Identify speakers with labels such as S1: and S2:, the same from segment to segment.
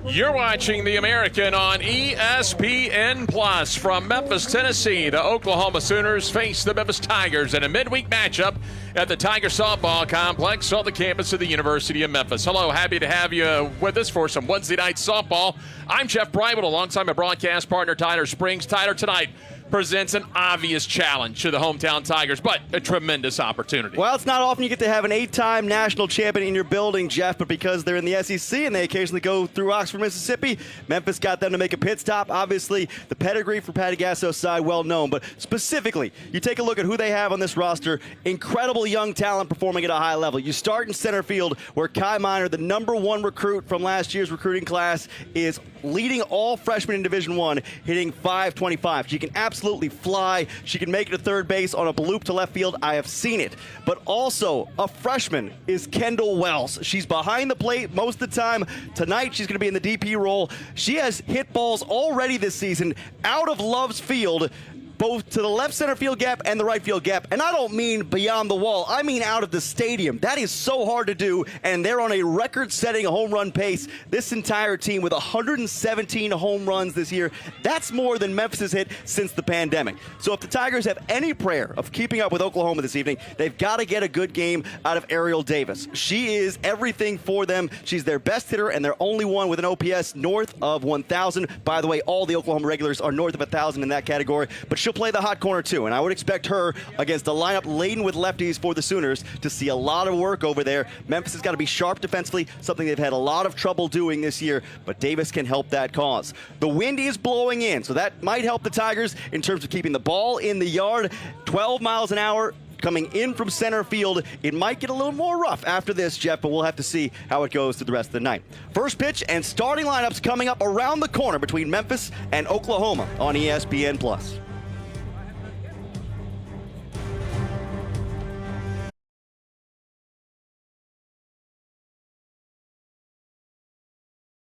S1: You're watching The American on ESPN Plus. From Memphis, Tennessee, the Oklahoma Sooners face the Memphis Tigers in a midweek matchup at the Tiger Softball Complex on the campus of the University of Memphis. Hello, happy to have you with us for some Wednesday night softball. I'm Jeff Brywood alongside my broadcast partner Tyler Springs. Tyler, tonight presents an obvious challenge to the hometown Tigers, but a tremendous opportunity.
S2: Well, it's not often you get to have an 8-time national champion in your building, Jeff, but because they're in the SEC and they occasionally go through Oxford, Mississippi, Memphis got them to make a pit stop. Obviously, the pedigree for Patty Gasso's side well known, but specifically, you take a look at who they have on this roster. Incredible young talent performing at a high level. You start in center field where Kai Minor, the #1 recruit from last year's recruiting class, is leading all freshmen in Division I, hitting .525. She can absolutely fly. She can make it to third base on a bloop to left field. I have seen it. But also, a freshman is Kendall Wells. She's behind the plate most of the time. Tonight, she's going to be in the DP role. She has hit balls already this season out of Love's field, both to the left center field gap and the right field gap. And I don't mean beyond the wall. I mean out of the stadium. That is so hard to do, and they're on a record-setting home run pace. This entire team with 117 home runs this year. That's more than Memphis has hit since the pandemic. So if the Tigers have any prayer of keeping up with Oklahoma this evening, they've got to get a good game out of Ariel Davis. She is everything for them. She's their best hitter and their only one with an OPS north of 1,000. By the way, all the Oklahoma regulars are north of 1,000 in that category, but she'll play the hot corner too, and I would expect her against a lineup laden with lefties for the Sooners to see a lot of work over there. Memphis has got to be sharp defensively, something they've had a lot of trouble doing this year, but Davis can help that cause. The wind is blowing in, so that might help the Tigers in terms of keeping the ball in the yard. 12 miles an hour coming in from center field. It might get a little more rough after this, Jeff, but we'll have to see how it goes through the rest of the night. First pitch and starting lineups coming up around the corner between Memphis and Oklahoma on ESPN+.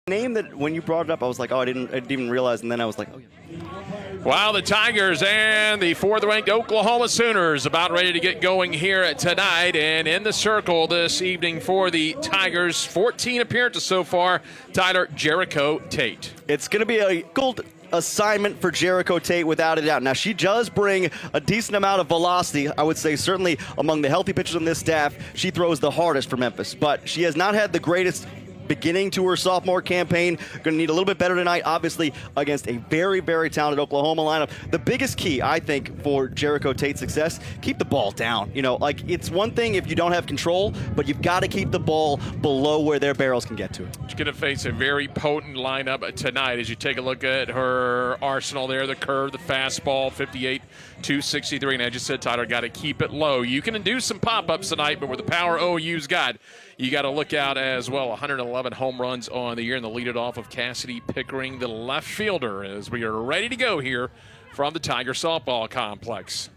S2: Name that when you brought it up, I was like, oh, I didn't even realize, and then I was like, oh yeah.
S1: Well, the Tigers and the fourth-ranked Oklahoma Sooners about ready to get going here tonight. And in the circle this evening for the Tigers, 14 appearances so far, Tyler, Jericho Tate.
S2: It's going to be a gold assignment for Jericho Tate without a doubt. Now, she does bring a decent amount of velocity. I would say certainly among the healthy pitchers on this staff, she throws the hardest for Memphis. But she has not had the greatest beginning to her sophomore campaign. Going to need a little bit better tonight, obviously, against a very, very talented Oklahoma lineup. The biggest key, I think, for Jericho Tate's success, keep the ball down. You know, like, it's one thing if you don't have control, but you've got to keep the ball below where their barrels can get to it.
S1: She's going to face a very potent lineup tonight as you take a look at her arsenal there, the curve, the fastball, 58, 263. And I just said, Tyler, got to keep it low. You can do some pop-ups tonight, but with the power OU's got, you got to look out as well. 111 home runs on the year, and they'll lead it off of Cassidy Pickering, the left fielder, as we are ready to go here from the Tiger Softball Complex.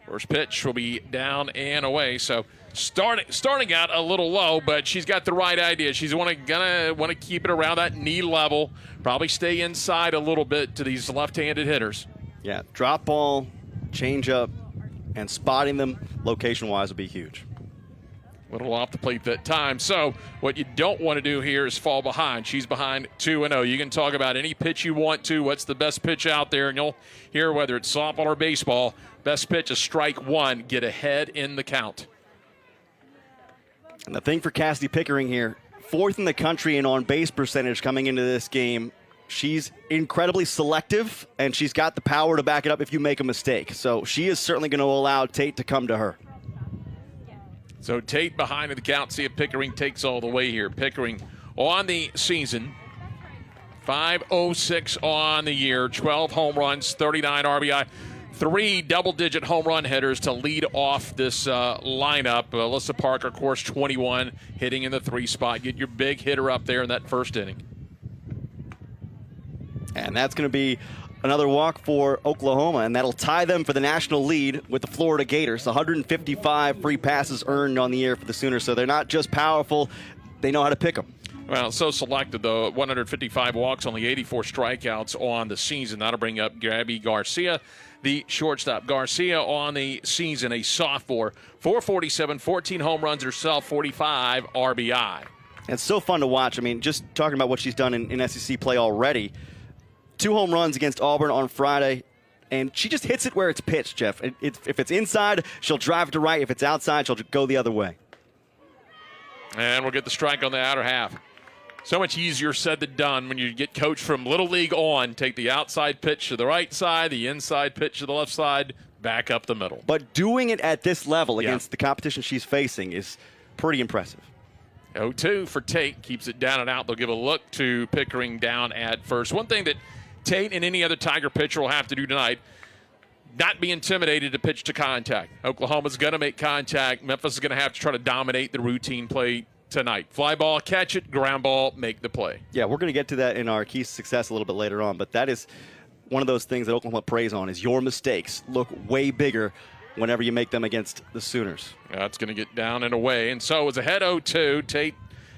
S1: First pitch will be down and away, so starting out a little low, but she's got the right idea. She's gonna want to keep it around that knee level, probably stay inside a little bit to these left-handed hitters.
S2: Yeah, drop ball, change up, and spotting them location-wise will be huge.
S1: Little off the plate that time. So what you don't want to do here is fall behind. She's behind 2-0. You can talk about any pitch you want to. What's the best pitch out there? And you'll hear whether it's softball or baseball. Best pitch is strike one. Get ahead in the count.
S2: And the thing for Cassidy Pickering here, 4th in the country in on-base percentage coming into this game. She's incredibly selective, and she's got the power to back it up if you make a mistake. So she is certainly going to allow Tate to come to her.
S1: So Tate behind in the count. See if Pickering takes all the way here. Pickering on the season, 506 on the year, 12 home runs, 39 RBI, 3 double-digit home run hitters to lead off this lineup. Alyssa Parker, of course, 21, hitting in the 3 spot. Get your big hitter up there in that first inning.
S2: And that's going to be another walk for Oklahoma, and that'll tie them for the national lead with the Florida Gators. 155 free passes earned on the year for the Sooners, so they're not just powerful, they know how to pick them.
S1: Well, so selected, though. 155 walks, only 84 strikeouts on the season. That'll bring up Gabby Garcia, the shortstop. Garcia on the season, a sophomore, 447, 14 home runs herself, 45 RBI.
S2: It's so fun to watch. I mean, just talking about what she's done in SEC play already. 2 home runs against Auburn on Friday, and she just hits it where it's pitched, Jeff. If it's inside, she'll drive it to right. If it's outside, she'll go the other way.
S1: And we'll get the strike on the outer half. So much easier said than done when you get coached from Little League on. Take the outside pitch to the right side, the inside pitch to the left side, back up the middle.
S2: But doing it at this level against the competition she's facing is pretty impressive.
S1: 0-2 for Tate. Keeps it down and out. They'll give a look to Pickering down at first. One thing that Tate and any other Tiger pitcher will have to do tonight, not be intimidated to pitch to contact. Oklahoma's going to make contact. Memphis is going to have to try to dominate the routine play tonight. Fly ball, catch it. Ground ball, make the play.
S2: Yeah, we're going to get to that in our keys to success a little bit later on, but that is one of those things that Oklahoma preys on is your mistakes look way bigger whenever you make them against the Sooners.
S1: That's going to get down and away. And so it's ahead 0-2. Tate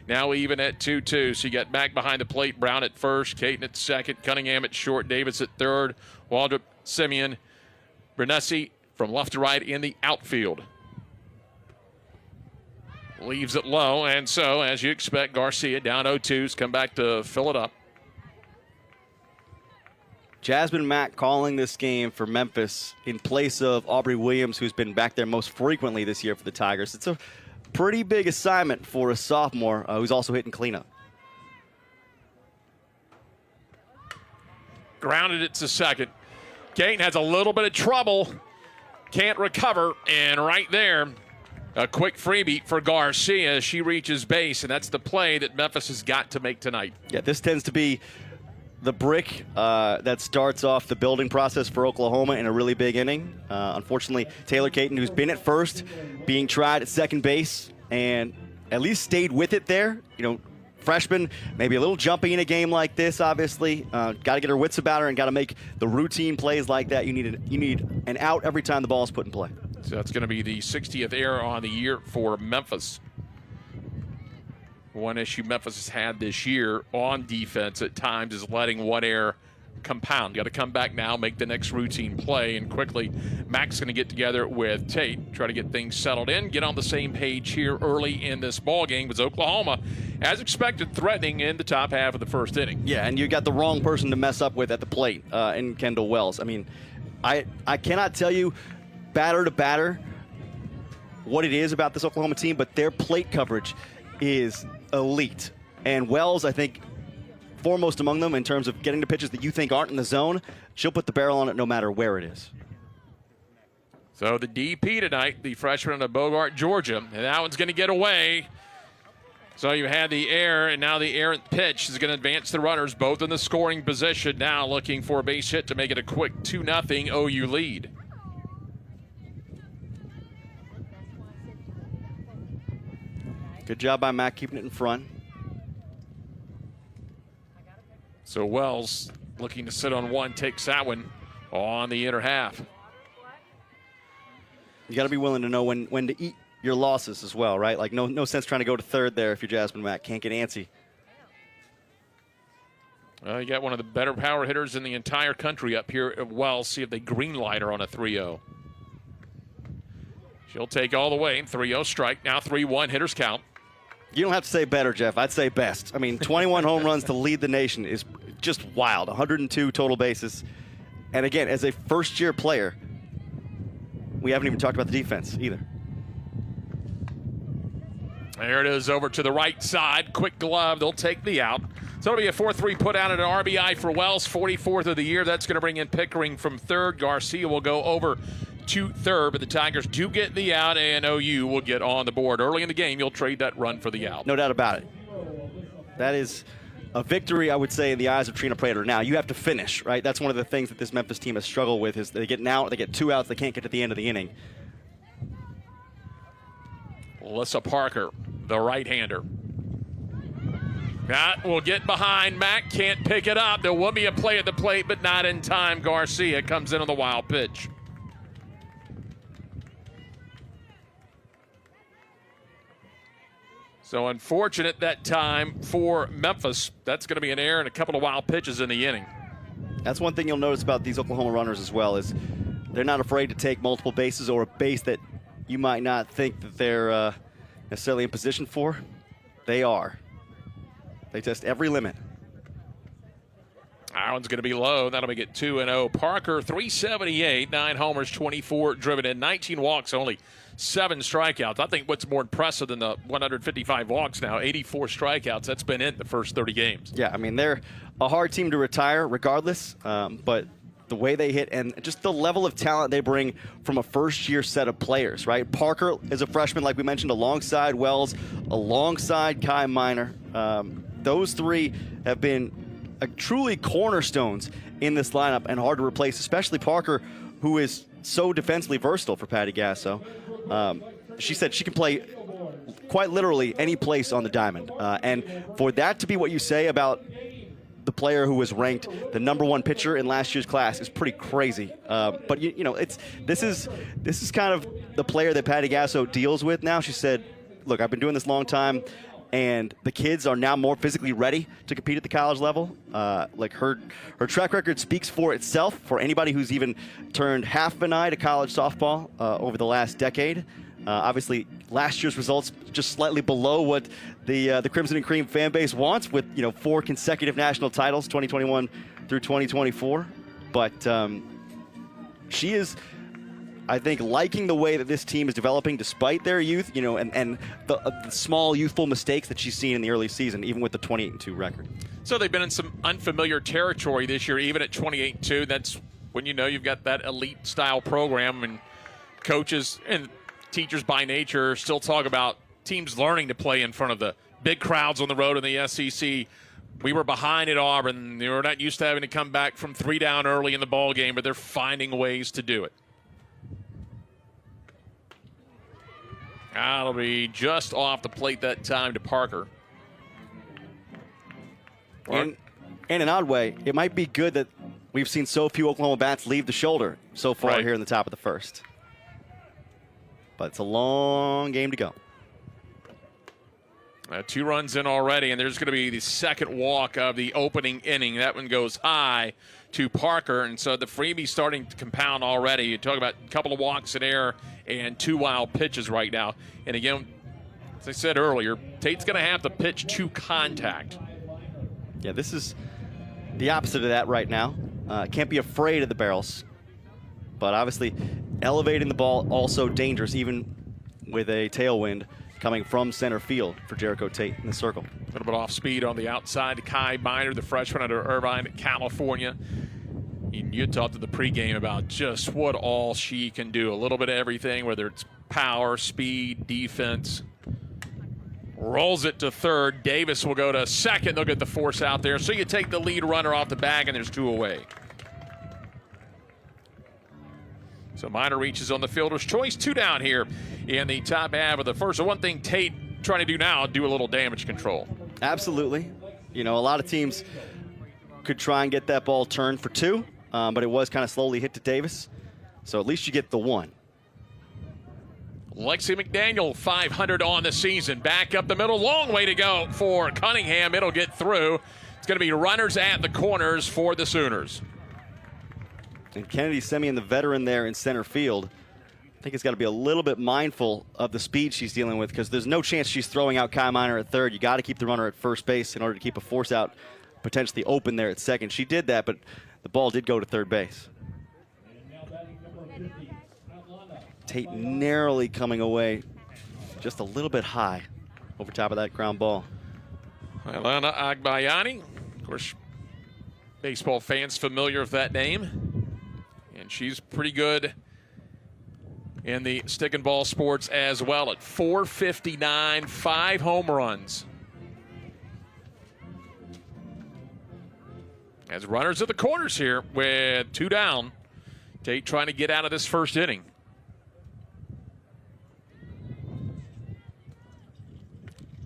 S1: now even at 2-2. So you got back behind the plate. Brown at first, Caton at second, Cunningham at short, Davis at third, Waldrop, Simeon, Bernesi from left to right in the outfield. Leaves it low, and so, as you expect, Garcia down 0-2's come back to fill it up.
S2: Jasmine Mack calling this game for Memphis in place of Aubrey Williams, who's been back there most frequently this year for the Tigers. It's a pretty big assignment for a sophomore who's also hitting cleanup.
S1: Grounded it to second. Caton has a little bit of trouble, can't recover, and right there, a quick freebie for Garcia. She reaches base, and that's the play that Memphis has got to make tonight.
S2: Yeah, this tends to be the brick that starts off the building process for Oklahoma in a really big inning. Unfortunately, Taylor Caton, who's been at first, being tried at second base, and at least stayed with it there. You know, freshman, maybe a little jumpy in a game like this, obviously. Got to get her wits about her and got to make the routine plays like that. You need an out every time the ball is put in play.
S1: So that's going to be the 60th error on the year for Memphis. One issue Memphis has had this year on defense at times is letting one error compound. Got to come back now, make the next routine play, and quickly Mac's going to get together with Tate, try to get things settled in, get on the same page here early in this ball game with Oklahoma, as expected, threatening in the top half of the first inning.
S2: Yeah, and you got the wrong person to mess up with at the plate in Kendall Wells. I mean, I cannot tell you batter to batter what it is about this Oklahoma team, but their plate coverage is elite. And Wells, I think, foremost among them in terms of getting to pitches that you think aren't in the zone. She'll put the barrel on it no matter where it is.
S1: So the DP tonight, the freshman of Bogart, Georgia, and that one's going to get away. So you had the error, and now the errant pitch is going to advance the runners, both in the scoring position. Now looking for a base hit to make it a quick 2-0 OU lead.
S2: Good job by Mac keeping it in front.
S1: So Wells looking to sit on one, takes that one on the inner half.
S2: You got to be willing to know when to eat your losses as well, right? Like no sense trying to go to third there if you're Jasmine Mack. Can't get antsy.
S1: Well, you got one of the better power hitters in the entire country up here at Wells. See if they green light her on a 3-0. She'll take all the way. 3-0 strike. Now 3-1 hitters count.
S2: You don't have to say better, Jeff. I'd say best. I mean, 21 home runs to lead the nation is just wild. 102 total bases. And again, as a first-year player, we haven't even talked about the defense either.
S1: There it is over to the right side. Quick glove. They'll take the out. So it'll be a 4-3 put out at an RBI for Wells, 44th of the year. That's going to bring in Pickering from third. Garcia will go over to third, but the Tigers do get the out, and OU will get on the board. Early in the game, you'll trade that run for the out.
S2: No doubt about it. That is a victory, I would say, in the eyes of Trina Prater. Now, you have to finish, right? That's one of the things that this Memphis team has struggled with is they get an out, they get 2 outs, they can't get to the end of the inning.
S1: Alyssa Parker, the right-hander. That will get behind. Mack can't pick it up. There will be a play at the plate, but not in time. Garcia comes in on the wild pitch. So unfortunate that time for Memphis. That's going to be an error and a couple of wild pitches in the inning.
S2: That's one thing you'll notice about these Oklahoma runners as well is they're not afraid to take multiple bases or a base that you might not think that they're necessarily in position for. They are. They test every limit.
S1: That one's going to be low. That'll make it 2-0. Parker, 378, 9 homers, 24 driven in, 19 walks, only 7 strikeouts. I think what's more impressive than the 155 walks now, 84 strikeouts. That's been in the first 30 games.
S2: Yeah, I mean, they're a hard team to retire regardless, but the way they hit and just the level of talent they bring from a first-year set of players, right? Parker is a freshman, like we mentioned, alongside Wells, alongside Kai Minor. Those three have been truly cornerstones in this lineup and hard to replace, especially Parker, who is so defensively versatile for Patty Gasso. She said she can play quite literally any place on the diamond. And for that to be what you say about the player who was ranked the #1 pitcher in last year's class is pretty crazy. But you know, this is kind of the player that Patty Gasso deals with now. She said, "Look, I've been doing this a long time, and the kids are now more physically ready to compete at the college level." Like her track record speaks for itself for anybody who's even turned half of an eye to college softball over the last decade. Obviously, last year's results just slightly below what the Crimson and Cream fan base wants, with 4 consecutive national titles, 2021 through 2024. But she is, I think, liking the way that this team is developing despite their youth, and the small youthful mistakes that she's seen in the early season, even with the 28-2 record.
S1: So they've been in some unfamiliar territory this year, even at 28-2. That's when you've got that elite style program, and coaches and teachers by nature still talk about teams learning to play in front of the big crowds on the road in the SEC. We were behind at Auburn. They were not used to having to come back from 3 down early in the ball game, but they're finding ways to do it. That'll be just off the plate that time to Parker.
S2: And in an odd way, it might be good that we've seen so few Oklahoma bats leave the shoulder so far here in the top of the first. But it's a long game to go.
S1: 2 runs in already, and there's going to be the second walk of the opening inning. That one goes high to Parker, and so the freebie's starting to compound already. You talk about a couple of walks in air and 2 wild pitches right now. And again, as I said earlier, Tate's going to have to pitch to contact.
S2: Yeah, this is the opposite of that right now. Can't be afraid of the barrels, but obviously elevating the ball also dangerous, even with a tailwind coming from center field for Jericho Tate in the circle.
S1: A little bit off speed on the outside to Kai Minor, the freshman out of Irvine, California. You talked in the pregame about just what all she can do. A little bit of everything, whether it's power, speed, defense. Rolls it to third. Davis will go to second. They'll get the force out there. So you take the lead runner off the bag, and there's 2 away. So Minor reaches on the fielder's choice. 2 down here in the top half of the first. So one thing Tate trying to do now, do a little damage control.
S2: Absolutely. A lot of teams could try and get that ball turned for 2, but it was kind of slowly hit to Davis. So at least you get the 1.
S1: Lexi McDaniel, 500 on the season. Back up the middle. Long way to go for Cunningham. It'll get through. It's going to be runners at the corners for the Sooners.
S2: And Kennedy Semien, the veteran there in center field, I think has got to be a little bit mindful of the speed she's dealing with, because there's no chance she's throwing out Kai Minor at third. You got to keep the runner at first base in order to keep a force out potentially open there at second. She did that, but the ball did go to third base. Tate narrowly coming away just a little bit high over top of that ground ball.
S1: Alana Agbayani, of course, baseball fans familiar with that name. And she's pretty good in the stick and ball sports as well at .459, 5 home runs. As runners at the corners here with 2 down. Tate trying to get out of this first inning.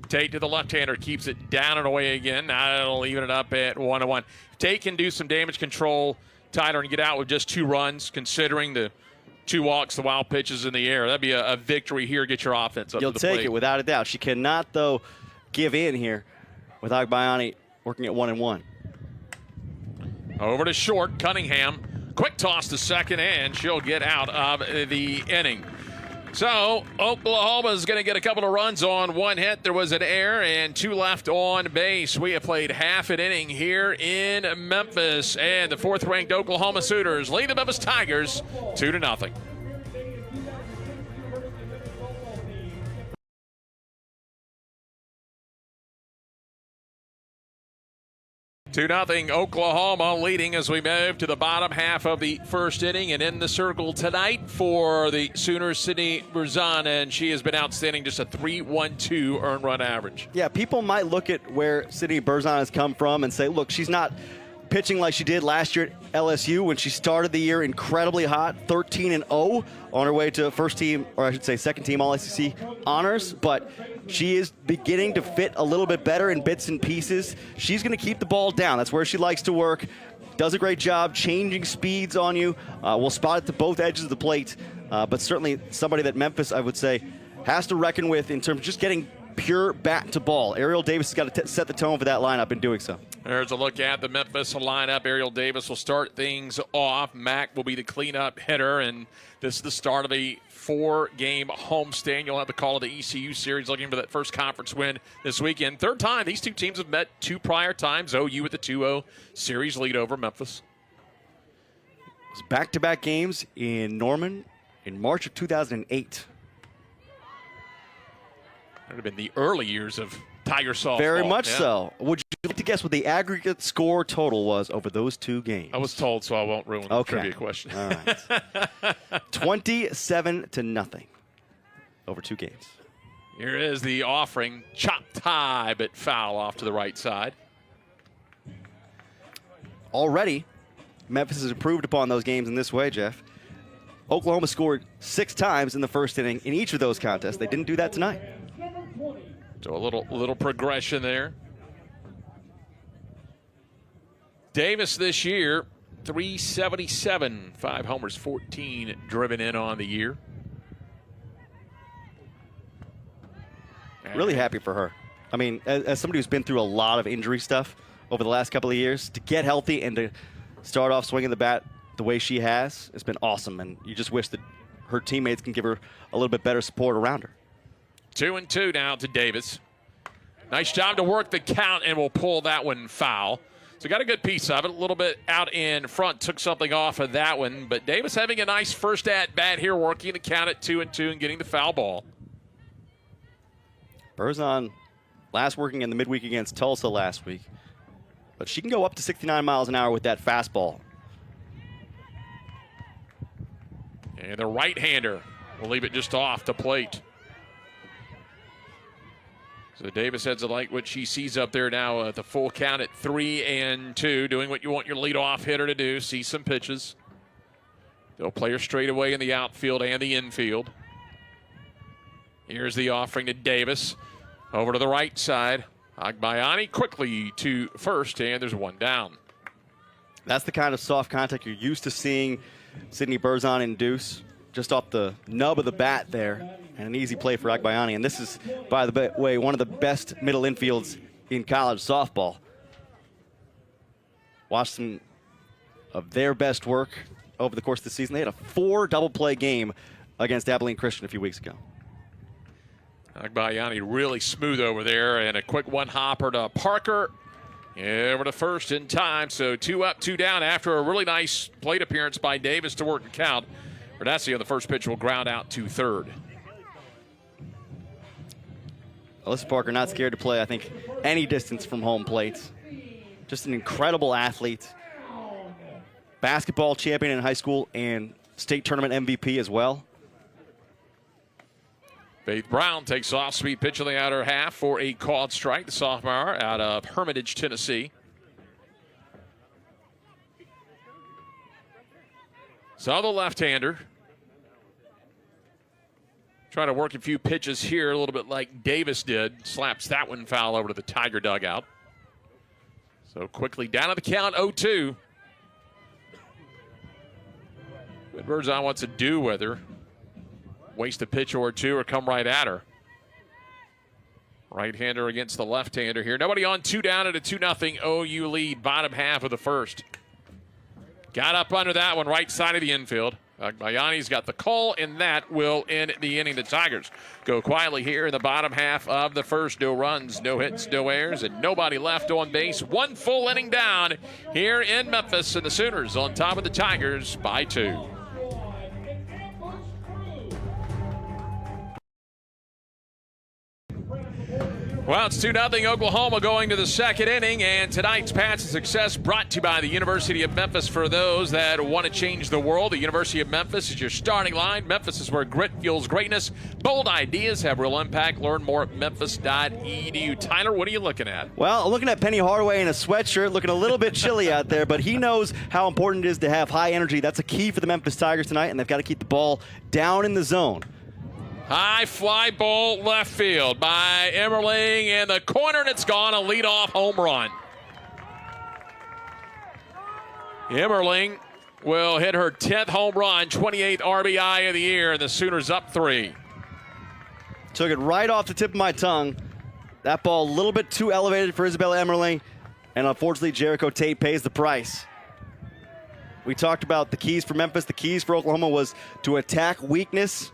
S1: Tate to the left-hander, keeps it down and away again. Now it'll even it up at 1-1. Tate can do some damage control, Tyler, and get out with just 2 runs, considering the 2 walks, the wild pitches in the air. That'd be a victory here. Get your offense up to the plate.
S2: You'll take it without a doubt. She cannot, though, give in here with Agbayani working at 1-1.
S1: Over to short, Cunningham. Quick toss to second, and she'll get out of the inning. So Oklahoma's going to get a couple of runs on one hit. There was an error and 2 left on base. We have played half an inning here in Memphis, and the 4th-ranked Oklahoma Sooners lead the Memphis Tigers 2-0. 2-0 Oklahoma leading as we move to the bottom half of the first inning. And in the circle tonight for the Sooners, Sydney Berzon, and she has been outstanding, just a 3.12 earned run average.
S2: Yeah, people might look at where Sydney Berzon has come from and say, look, she's not pitching like she did last year at LSU when she started the year incredibly hot, 13-0 on her way to first team, or I should say second team All-SEC honors, but she is beginning to fit a little bit better in bits and pieces. She's going to keep the ball down. That's where she likes to work. Does a great job changing speeds on you. Will spot it to both edges of the plate, but certainly somebody that Memphis, I would say, has to reckon with in terms of just getting pure bat to ball. Ariel Davis has got to set the tone for that lineup in doing so.
S1: There's a look at the Memphis lineup. Ariel Davis will start things off. Mack will be the cleanup hitter, and this is the start of a 4-game homestand. You'll have the call of the ECU series, looking for that first conference win this weekend. 3rd time these 2 teams have met 2 prior times. OU with the 2-0 series lead over Memphis.
S2: It was back-to-back games in Norman in March of 2008.
S1: That would have been the early years of Tiger softball.
S2: Very much so. Would you like to guess what the aggregate score total was over those 2 games?
S1: I was told, so I won't ruin the trivia question.
S2: All right. 27-0 over 2 games.
S1: Here is the offering. Chopped high, but foul off to the right side.
S2: Already, Memphis has improved upon those games in this way, Jeff. Oklahoma scored 6 times in the first inning in each of those contests. They didn't do that tonight.
S1: So a little progression there. Davis this year, 377, 5 homers, 14 driven in on the year.
S2: Really happy for her. I mean, as somebody who's been through a lot of injury stuff over the last couple of years, to get healthy and to start off swinging the bat the way she has, it's been awesome. And you just wish that her teammates can give her a little bit better support around her.
S1: 2-2 now to Davis. Nice job to work the count, and we'll pull that one foul. So got a good piece of it. A little bit out in front, took something off of that one. But Davis having a nice first at-bat here, working the count at 2-2 and getting the foul ball.
S2: Berzon last working in the midweek against Tulsa last week. But she can go up to 69 miles an hour with that fastball.
S1: And the right-hander will leave it just off the plate. So Davis heads like what she sees up there now at the full count at 3-2, doing what you want your leadoff hitter to do, see some pitches. They'll play her straight away in the outfield and the infield. Here's the offering to Davis. Over to the right side. Agbayani quickly to first, and there's 1 down.
S2: That's the kind of soft contact you're used to seeing Sydney Berzon induce, just off the nub of the bat there. And an easy play for Agbayani. And this is, by the way, one of the best middle infields in college softball. Watched some of their best work over the course of the season. They had a 4 double play game against Abilene Christian a few weeks ago.
S1: Agbayani really smooth over there, and a quick one-hopper to Parker. Over to first in time, so 2 up, 2 down after a really nice plate appearance by Davis to work the count. Verdassi on the first pitch will ground out to third.
S2: Alyssa Parker not scared to play, I think, any distance from home plate. Just an incredible athlete. Basketball champion in high school and state tournament MVP as well.
S1: Faith Brown takes off, speed pitch on the outer half for a called strike. The sophomore out of Hermitage, Tennessee. So the left-hander. Trying to work a few pitches here, a little bit like Davis did. Slaps that one foul over to the Tiger dugout. So quickly down to the count, 0-2. But Berzon wants to do with her. Waste a pitch or two or come right at her. Right-hander against the left-hander here. Nobody on, 2 down at a 2-0 OU lead, bottom half of the first. Got up under that one, right side of the infield. Agbayani's got the call, and that will end the inning. The Tigers go quietly here in the bottom half of the first. No runs, no hits, no errors, and nobody left on base. One full inning down here in Memphis, and the Sooners on top of the Tigers by 2. Well, it's 2-0 Oklahoma going to the second inning, and tonight's Paths of Success brought to you by the University of Memphis. For those that want to change the world, the University of Memphis is your starting line. Memphis is where grit fuels greatness. Bold ideas have real impact. Learn more at memphis.edu. Tyler, what are you looking at?
S2: Well, looking at Penny Hardaway in a sweatshirt, looking a little bit chilly out there, but he knows how important it is to have high energy. That's a key for the Memphis Tigers tonight, and they've got to keep the ball down in the zone.
S1: High fly ball left field by Emmerling in the corner, and it's gone. A leadoff home run. Emmerling will hit her 10th home run, 28th RBI of the year, and the Sooners up 3.
S2: Took it right off the tip of my tongue. That ball a little bit too elevated for Isabella Emmerling, and unfortunately Jericho Tate pays the price. We talked about the keys for Memphis. The keys for Oklahoma was to attack weakness.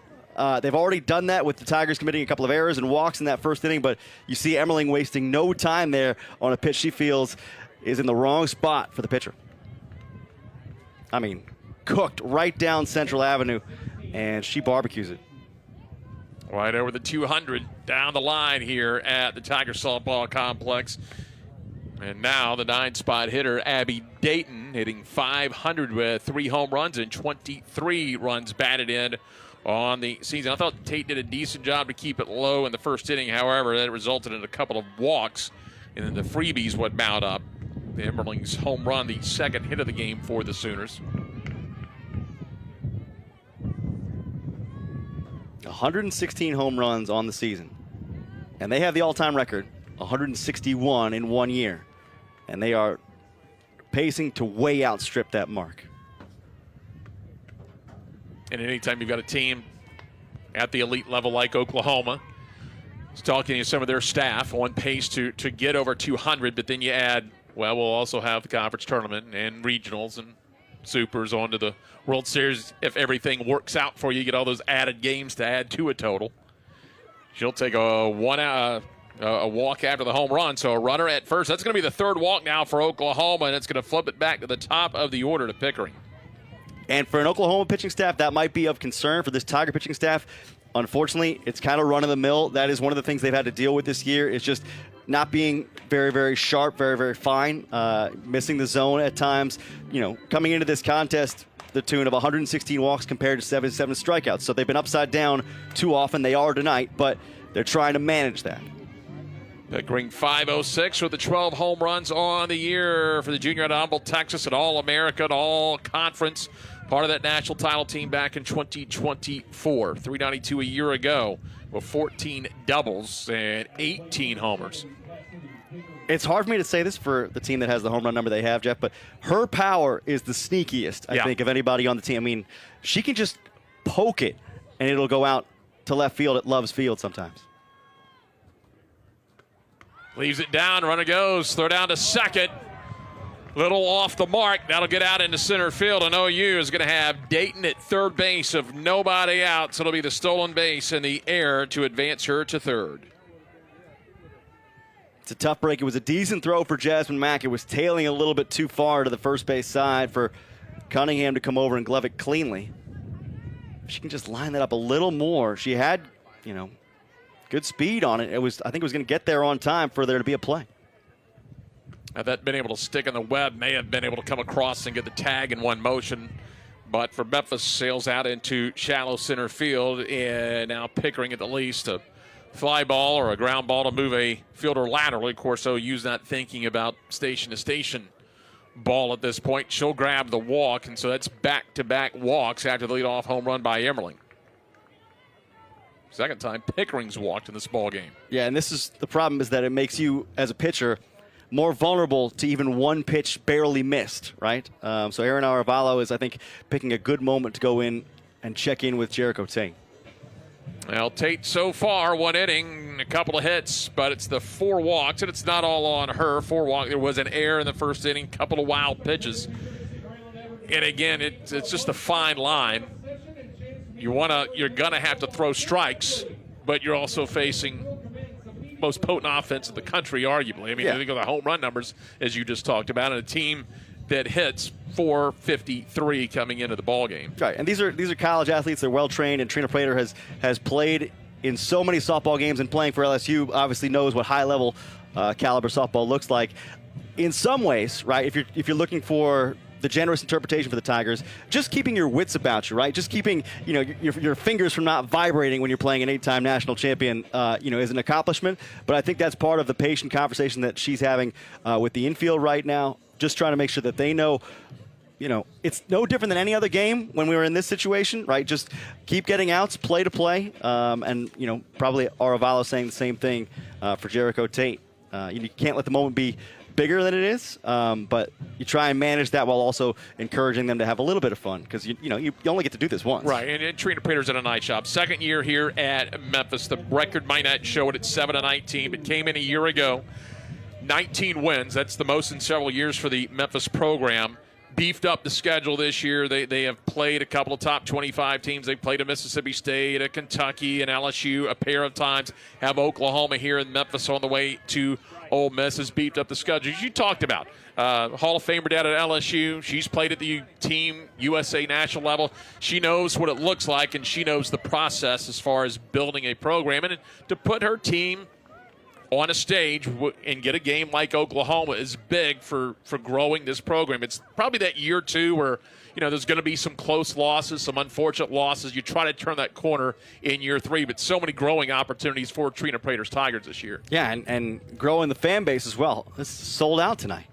S2: They've already done that with the Tigers committing a couple of errors and walks in that first inning, but you see Emmerling wasting no time there on a pitch she feels is in the wrong spot for the pitcher. I mean, cooked right down Central Avenue, and she barbecues it.
S1: Right over the 200 down the line here at the Tiger Softball Complex. And now the 9-spot hitter, Abby Dayton, hitting .500 with 3 home runs and 23 runs batted in on the season. I thought Tate did a decent job to keep it low in the first inning. However, that resulted in a couple of walks, and then the freebies would mount up. Emmerling's home run, the second hit of the game for the Sooners.
S2: 116 home runs on the season. And they have the all-time record, 161 in 1 year. And they are pacing to way outstrip that mark.
S1: And anytime you've got a team at the elite level like Oklahoma, it's talking to some of their staff on pace to get over 200, but then you add, well, we'll also have the conference tournament and regionals and supers onto the World Series. If everything works out for you, you get all those added games to add to a total. She'll take a walk after the home run, so a runner at first. That's going to be the third walk now for Oklahoma, and it's going to flip it back to the top of the order to Pickering.
S2: And for an Oklahoma pitching staff, that might be of concern. For this Tiger pitching staff, unfortunately, it's kind of run-of-the-mill. That is one of the things they've had to deal with this year, is just not being very, very sharp, very, very fine, missing the zone at times. You know, coming into this contest, the tune of 116 walks compared to 77 strikeouts. So they've been upside down too often. They are tonight, but they're trying to manage that.
S1: Pickering .506 with the 12 home runs on the year for the junior at Humboldt, Texas, an All-American, All-Conference, part of that national title team back in 2024. .392 a year ago with 14 doubles and 18 homers.
S2: It's hard for me to say this for the team that has the home run number they have, Jeff, but her power is the sneakiest, I think, of anybody on the team. I mean, she can just poke it, and it'll go out to left field at Love's Field sometimes.
S1: Leaves it down, runner goes, throw down to second. Little off the mark. That'll get out into center field, and OU is going to have Dayton at third base of nobody out, so it'll be the stolen base in the air to advance her to third.
S2: It's a tough break. It was a decent throw for Jasmine Mack. It was tailing a little bit too far to the first base side for Cunningham to come over and glove it cleanly. If she can just line that up a little more. She had, you know, good speed on it. I think it was going to get there on time for there to be a play.
S1: Had that been able to stick in the web, may have been able to come across and get the tag in one motion. But for Memphis, sails out into shallow center field, and now Pickering at the least a fly ball or a ground ball to move a fielder laterally. Of course, OU's not thinking about station-to-station ball at this point. She'll grab the walk, and so that's back-to-back walks after the leadoff home run by Emmerling. Second time Pickering's walked in this ball game.
S2: Yeah, and this is the problem, is that it makes you, as a pitcher, more vulnerable to even one pitch barely missed, right? So Aaron Arevalo is, I think, picking a good moment to go in and check in with Jericho Tate.
S1: Well, Tate so far, one inning, a couple of hits, but it's the 4 walks, and it's not all on her. 4 walks. There was an error in the first inning, couple of wild pitches. And again, it's just a fine line. you're gonna have to throw strikes, but you're also facing most potent offense in the country, arguably. I mean, think of the home run numbers as you just talked about, and a team that hits 453 coming into the ball game.
S2: Right, and these are college athletes. They're well trained, and Trina Prater has played in so many softball games, and playing for LSU obviously knows what high level caliber softball looks like. In some ways, right? If you're looking for the generous interpretation for the Tigers, just keeping your wits about you, right? Just keeping, your fingers from not vibrating when you're playing an 8-time national champion, is an accomplishment. But I think that's part of the patient conversation that she's having with the infield right now. Just trying to make sure that they know, it's no different than any other game when we were in this situation, right? Just keep getting outs, play to play, and probably Aravalo saying the same thing for Jericho Tate. You can't let the moment be bigger than it is, but you try and manage that while also encouraging them to have a little bit of fun, because you only get to do this once.
S1: Right, and Trina Prater's done a nice job. Second year here at Memphis. The record might not show it at 7-19, but came in a year ago. 19 wins. That's the most in several years for the Memphis program. Beefed up the schedule this year. They have played a couple of top 25 teams. They played a Mississippi State, a Kentucky, and LSU a pair of times. Have Oklahoma here in Memphis on the way to Ole Miss. Has beefed up the schedule. As you talked about, Hall of Famer down at LSU. She's played at the Team USA national level. She knows what it looks like, and she knows the process as far as building a program. And to put her team on a stage and get a game like Oklahoma is big for growing this program. It's probably that year two where, there's going to be some close losses, some unfortunate losses. You try to turn that corner in year three, but so many growing opportunities for Trina Prater's Tigers this year.
S2: Yeah, and growing the fan base as well. It's sold out tonight.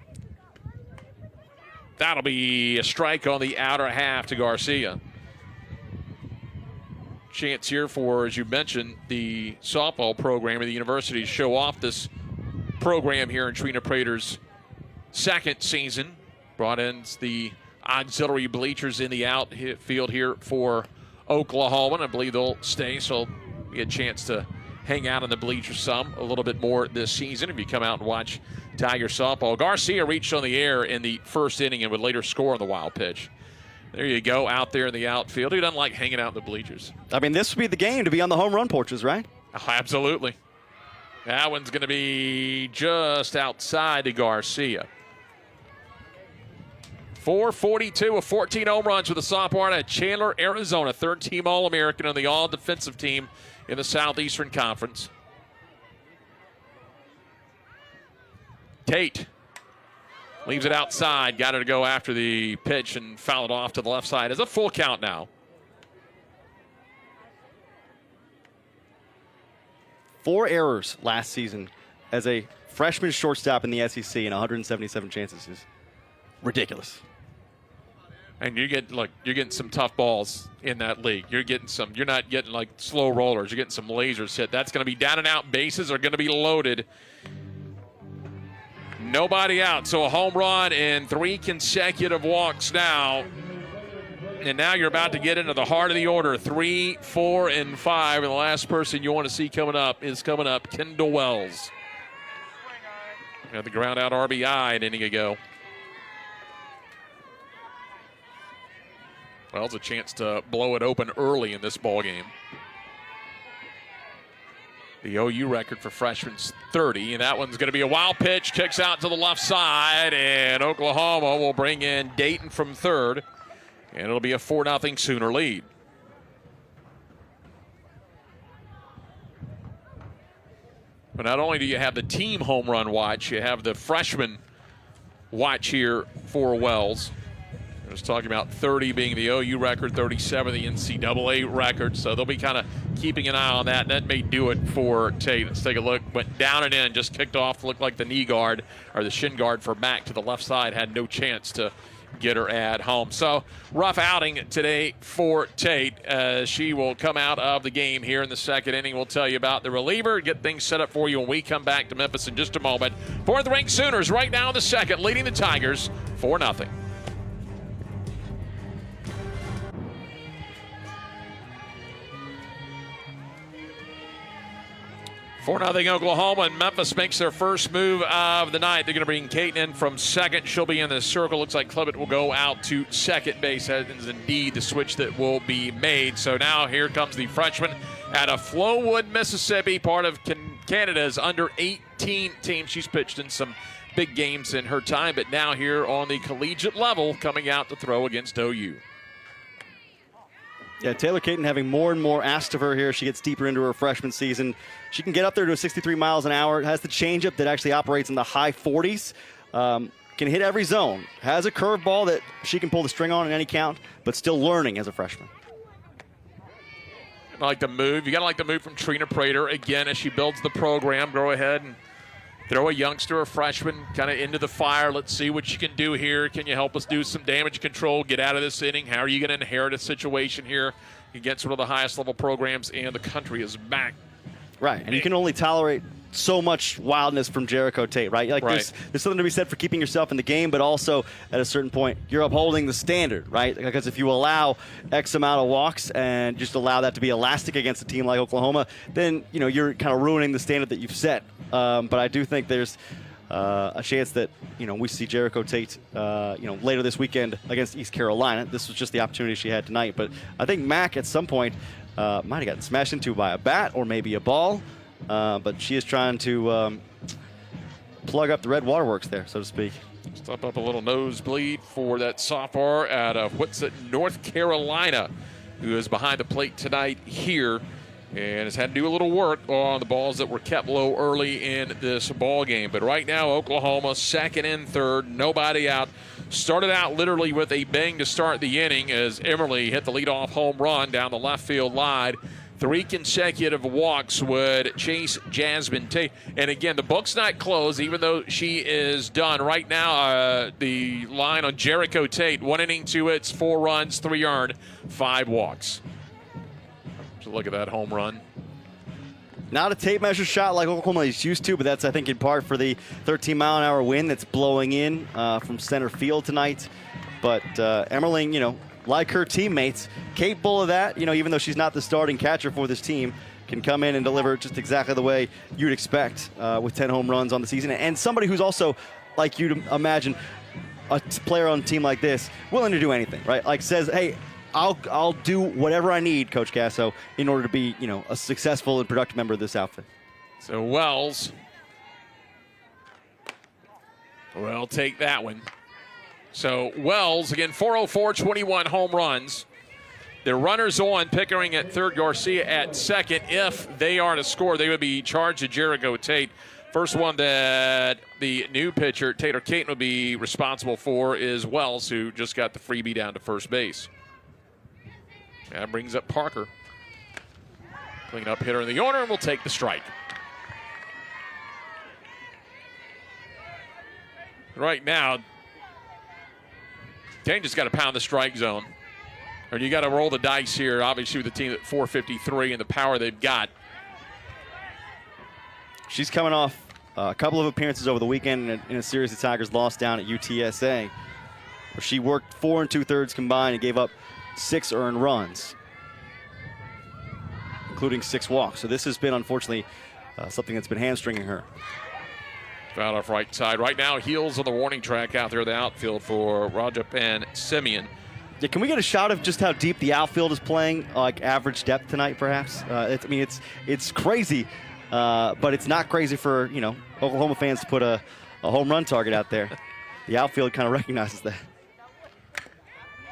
S1: That'll be a strike on the outer half to Garcia. Chance here for, as you mentioned, the softball program at the university to show off this program here in Trina Prater's second season. Brought in the auxiliary bleachers in the outfield here for Oklahoma, and I believe they'll stay, so you get a chance to hang out in the bleachers a little bit more this season if you come out and watch Tiger softball. Garcia reached on the air in the first inning and would later score on the wild pitch. There you go, out there in the outfield. Who doesn't like hanging out in the bleachers?
S2: I mean, this would be the game to be on the home run porches, right?
S1: Oh, absolutely. That one's going to be just outside to Garcia. 442 of 14 home runs with the sophomore at Chandler, Arizona. Third-team All-American on the all-defensive team in the Southeastern Conference. Tate leaves it outside. Got her to go after the pitch and foul it off to the left side. It's a full count now.
S2: 4 errors last season as a freshman shortstop in the SEC in 177 chances is ridiculous.
S1: And you're getting some tough balls in that league. You're not getting like slow rollers. You're getting some lasers hit. That's going to be down and out. Bases are going to be loaded. Nobody out. So a home run and 3 consecutive walks now. And now you're about to get into the heart of the order. 3, 4, and 5. And the last person you want to see coming up is Kendall Wells. Got the ground out RBI an inning ago. Wells a chance to blow it open early in this ball game. The OU record for freshmen's 30, and that one's going to be a wild pitch. Kicks out to the left side, and Oklahoma will bring in Dayton from third, and it'll be a 4-0 Sooner lead. But not only do you have the team home run watch, you have the freshman watch here for Wells. I was talking about 30 being the OU record, 37 the NCAA record, so they'll be kind of keeping an eye on that. And that may do it for Tate. Let's take a look. Went down and in, just kicked off, looked like the knee guard or the shin guard for Mack to the left side, had no chance to get her at home. So rough outing today for Tate. She will come out of the game here in the second inning. We'll tell you about the reliever, get things set up for you when we come back to Memphis in just a moment. Fourth-ranked Sooners right now in the second, leading the Tigers 4-0. 4-0 Oklahoma, and Memphis makes their first move of the night. They're going to bring Caton in from second. She'll be in the circle. Looks like Clevitt will go out to second base. That is indeed the switch that will be made. So now here comes the freshman out of Flowood, Mississippi, part of Canada's under-18 team. She's pitched in some big games in her time, but now here on the collegiate level, coming out to throw against OU.
S2: Yeah, Taylor Caton having more and more asked of her here. She gets deeper into her freshman season. She can get up there to 63 miles an hour. It has the changeup that actually operates in the high 40s. Can hit every zone. Has a curveball that she can pull the string on in any count, but still learning as a freshman.
S1: I like the move. You got to like the move from Trina Prater. Again, as she builds the program, go ahead and throw a youngster, a freshman, kind of into the fire. Let's see what you can do here. Can you help us do some damage control, get out of this inning? How are you going to inherit a situation here against one of the highest level programs in the country is back?
S2: Right, and you can only tolerate so much wildness from Jericho Tate, right? Like
S1: right.
S2: There's something to be said for keeping yourself in the game, but also at a certain point, you're upholding the standard, right? Because if you allow X amount of walks and just allow that to be elastic against a team like Oklahoma, then you're kind of ruining the standard that you've set. But I do think there's a chance that we see Jericho Tate later this weekend against East Carolina. This was just the opportunity she had tonight, but I think Mac at some point might have gotten smashed into by a bat or maybe a ball. But she is trying to plug up the red waterworks there, so to speak.
S1: Step up a little nosebleed for that sophomore out of North Carolina, who is behind the plate tonight here and has had to do a little work on the balls that were kept low early in this ball game. But right now, Oklahoma second and third, nobody out. Started out literally with a bang to start the inning as Emmerly hit the leadoff home run down the left field line. 3 consecutive walks would chase Jasmine Tate. And again, the book's not closed, even though she is done. Right now, the line on Jericho Tate, 1 inning, 2 hits, 4 runs, 3 earned, 5 walks. So look at that home run.
S2: Not a tape measure shot like Oklahoma is used to, but that's, I think, in part for the 13-mile-an-hour wind that's blowing in from center field tonight. But Emmerling, like her teammates, capable of that, even though she's not the starting catcher for this team, can come in and deliver just exactly the way you'd expect with 10 home runs on the season. And somebody who's also, like you'd imagine, a player on a team like this, willing to do anything, right? Like says, hey, I'll do whatever I need, Coach Gasso, in order to be, a successful and productive member of this outfit.
S1: So Wells will take that one. So Wells, again, 404, 21 home runs. Their runners on, Pickering at third, Garcia at second. If they are to score, they would be charged to Jericho Tate. First one that the new pitcher, Taylor Caton, will be responsible for is Wells, who just got the freebie down to first base. That brings up Parker. Clean up hitter in the order, and will take the strike. Right now, Dane just got to pound the strike zone. And you got to roll the dice here, obviously, with the team at 453 and the power they've got.
S2: She's coming off a couple of appearances over the weekend in a series the Tigers lost down at UTSA, where she worked 4 2/3 combined and gave up 6 earned runs, including 6 walks. So this has been, unfortunately, something that's been hamstringing her.
S1: Foul off right side. Right now, heels on the warning track out there in the outfield for Rajap and Simeon.
S2: Yeah, can we get a shot of just how deep the outfield is playing, like average depth tonight, perhaps? It's crazy, but it's not crazy for Oklahoma fans to put a home run target out there. The outfield kind of recognizes that.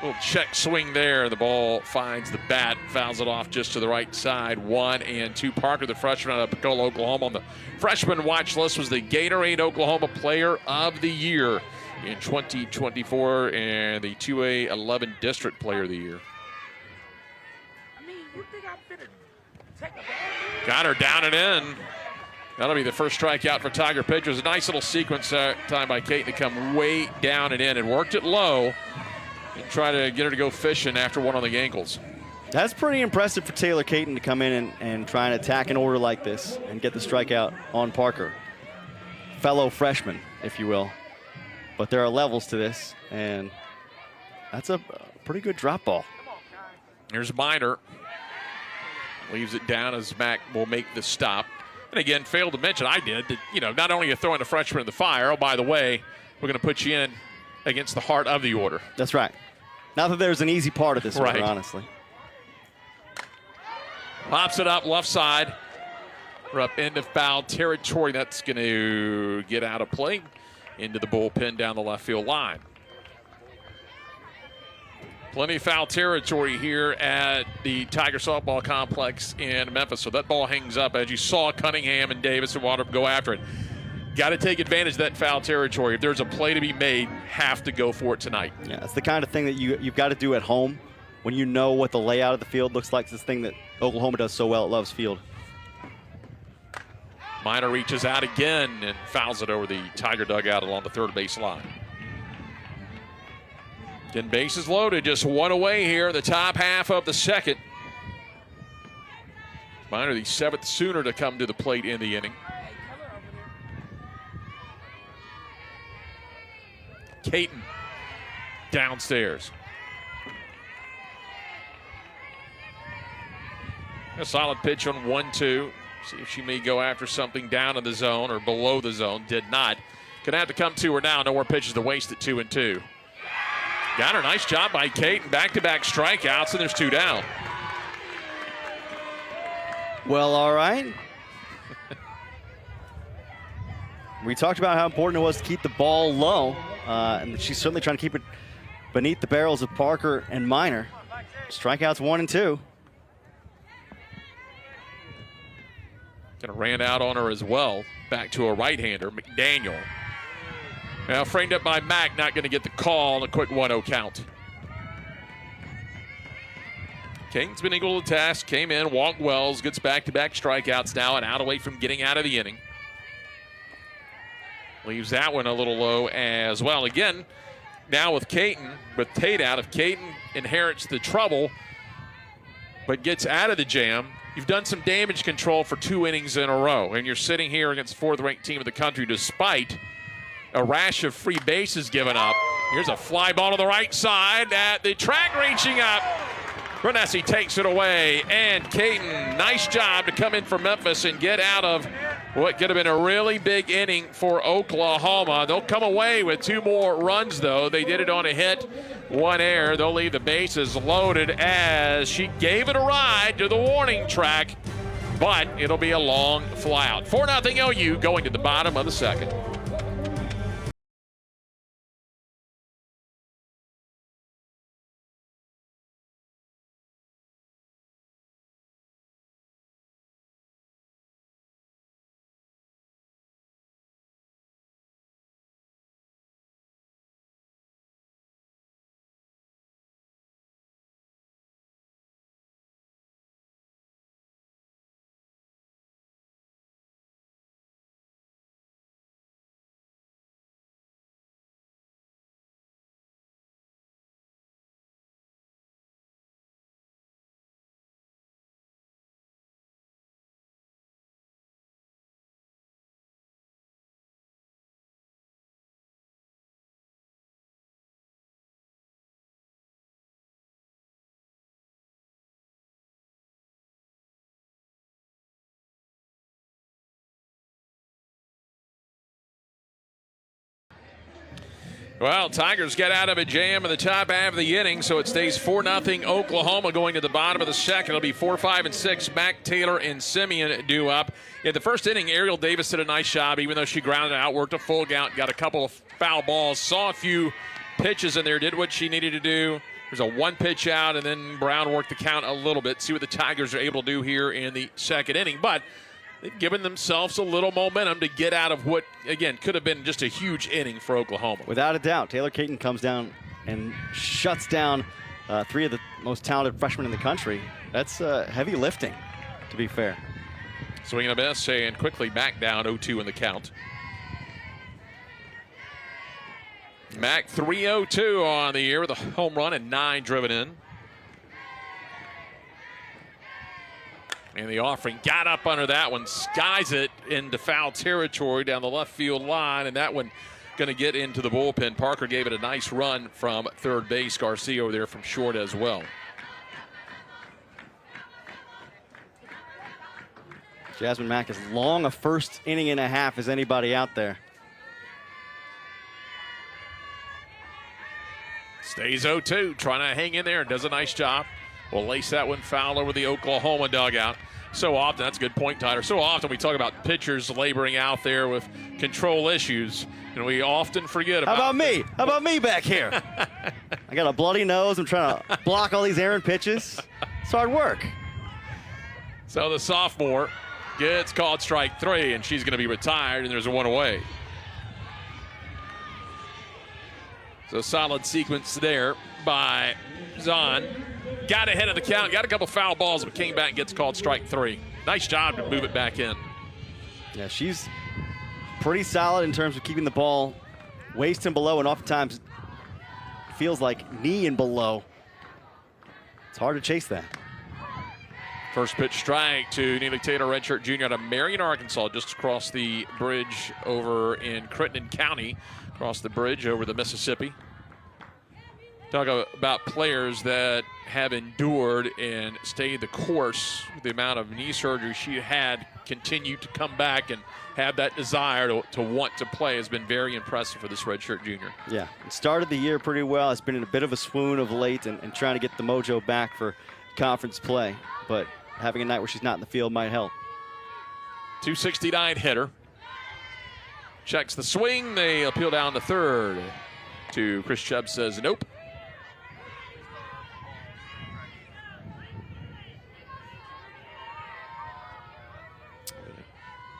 S1: Little check swing there. The ball finds the bat, fouls it off just to the right side. 1 and 2. Parker, the freshman out of Pecola, Oklahoma, on the freshman watch list, was the Gatorade Oklahoma Player of the Year in 2024 and the 2A11 District Player of the Year. Got her down and in. That'll be the first strikeout for Tiger pitchers. A nice little sequence time by Kate to come way down and in, and worked it low and try to get her to go fishing after one on the ankles.
S2: That's pretty impressive for Taylor Caton to come in and try and attack an order like this and get the strikeout on Parker. Fellow freshman, if you will. But there are levels to this, and that's a pretty good drop ball.
S1: Here's Miner. Leaves it down as Mack will make the stop. And again, failed to mention, I did, that, not only are you throwing a freshman in the fire, oh, by the way, we're going to put you in against the heart of the order.
S2: That's right. Not that there's an easy part of this order, honestly.
S1: Pops it up left side. We're up into foul territory. That's going to get out of play into the bullpen down the left field line. Plenty of foul territory here at the Tiger Softball Complex in Memphis. So that ball hangs up. As you saw, Cunningham and Davis and Water go after it. Got to take advantage of that foul territory. If there's a play to be made, have to go for it tonight.
S2: Yeah, it's the kind of thing that you've got to do at home when you know what the layout of the field looks like. It's this thing that Oklahoma does so well at Love's Field.
S1: Minor reaches out again and fouls it over the Tiger dugout along the third base line. 10 bases loaded, just one away here in the top half of the second. Minor, the 7th Sooner to come to the plate in the inning. Caton downstairs. A solid pitch on 1-2. See if she may go after something down in the zone or below the zone. Did not. Gonna have to come to her now. No more pitches to waste at 2-2. Got her. Nice job by Caton. Back-to-back strikeouts, and there's 2 down.
S2: Well, all right. We talked about how important it was to keep the ball low, and she's certainly trying to keep it beneath the barrels of Parker and Minor. Strikeouts 1 and 2.
S1: Gonna ran out on her as well. Back to a right-hander, McDaniel. Now framed up by Mack, not going to get the call on a quick 1-0 count. Caton's been equal to the task, came in, walked Wells, gets back-to-back strikeouts now and out away from getting out of the inning. Leaves that one a little low as well. Again, now with Caton, with Tate out, if Caton inherits the trouble but gets out of the jam, you've done some damage control for 2 innings in a row, and you're sitting here against the 4th-ranked team in the country despite a rash of free bases given up. Here's a fly ball to the right side at the track, reaching up. Renessi takes it away, and Caton, nice job to come in for Memphis and get out of what could have been a really big inning for Oklahoma. They'll come away with 2 more runs, though. They did it on a hit, 1 error. They'll leave the bases loaded as she gave it a ride to the warning track, but it'll be a long fly out. 4-0 OU going to the bottom of the second. Well, Tigers get out of a jam in the top half of the inning, so it stays 4-0 Oklahoma going to the bottom of the second. It'll be 4, 5, and 6. Mack, Taylor, and Simeon due up. In the first inning, Ariel Davis did a nice job, even though she grounded out, worked a full count, got a couple of foul balls, saw a few pitches in there, did what she needed to do. There's a 1 pitch out, and then Brown worked the count a little bit. See what the Tigers are able to do here in the second inning. But they've given themselves a little momentum to get out of what, again, could have been just a huge inning for Oklahoma.
S2: Without a doubt, Taylor Caton comes down and shuts down 3 of the most talented freshmen in the country. That's heavy lifting, to be fair.
S1: Swinging a miss and quickly back down 0-2 in the count. Mack 3-0-2 on the year with a home run and 9 driven in. And the offering got up under that one, skies it into foul territory down the left field line, and that one going to get into the bullpen. Parker gave it a nice run from third base. Garcia over there from short as well.
S2: Jasmine Mack as long a first inning and a half as anybody out there.
S1: Stays 0-2, trying to hang in there and does a nice job. Will lace that one foul over the Oklahoma dugout. So often, that's a good point, Tyler. So often we talk about pitchers laboring out there with control issues, and we often forget about.
S2: How about me? How about me back here? I got a bloody nose. I'm trying to block all these errant pitches. It's hard work.
S1: So the sophomore gets called strike 3, and she's going to be retired, and there's a 1 away. So solid sequence there by Zahn. Got ahead of the count, got a couple foul balls, but came back and gets called strike 3. Nice job to move it back in.
S2: Yeah, she's pretty solid in terms of keeping the ball waist and below, and oftentimes feels like knee and below. It's hard to chase that.
S1: First pitch strike to Neely Taylor, redshirt junior out of Marion, Arkansas, just across the bridge over in Crittenden County, across the bridge over the Mississippi. Talk about players that have endured and stayed the course. The amount of knee surgery she had, continued to come back and have that desire to want to play has been very impressive for this redshirt junior.
S2: Yeah, it started the year pretty well. It's been in a bit of a swoon of late and trying to get the mojo back for conference play. But having a night where she's not in the field might help.
S1: 269 hitter. Checks the swing. They appeal down the third to Chris Chubb, says nope.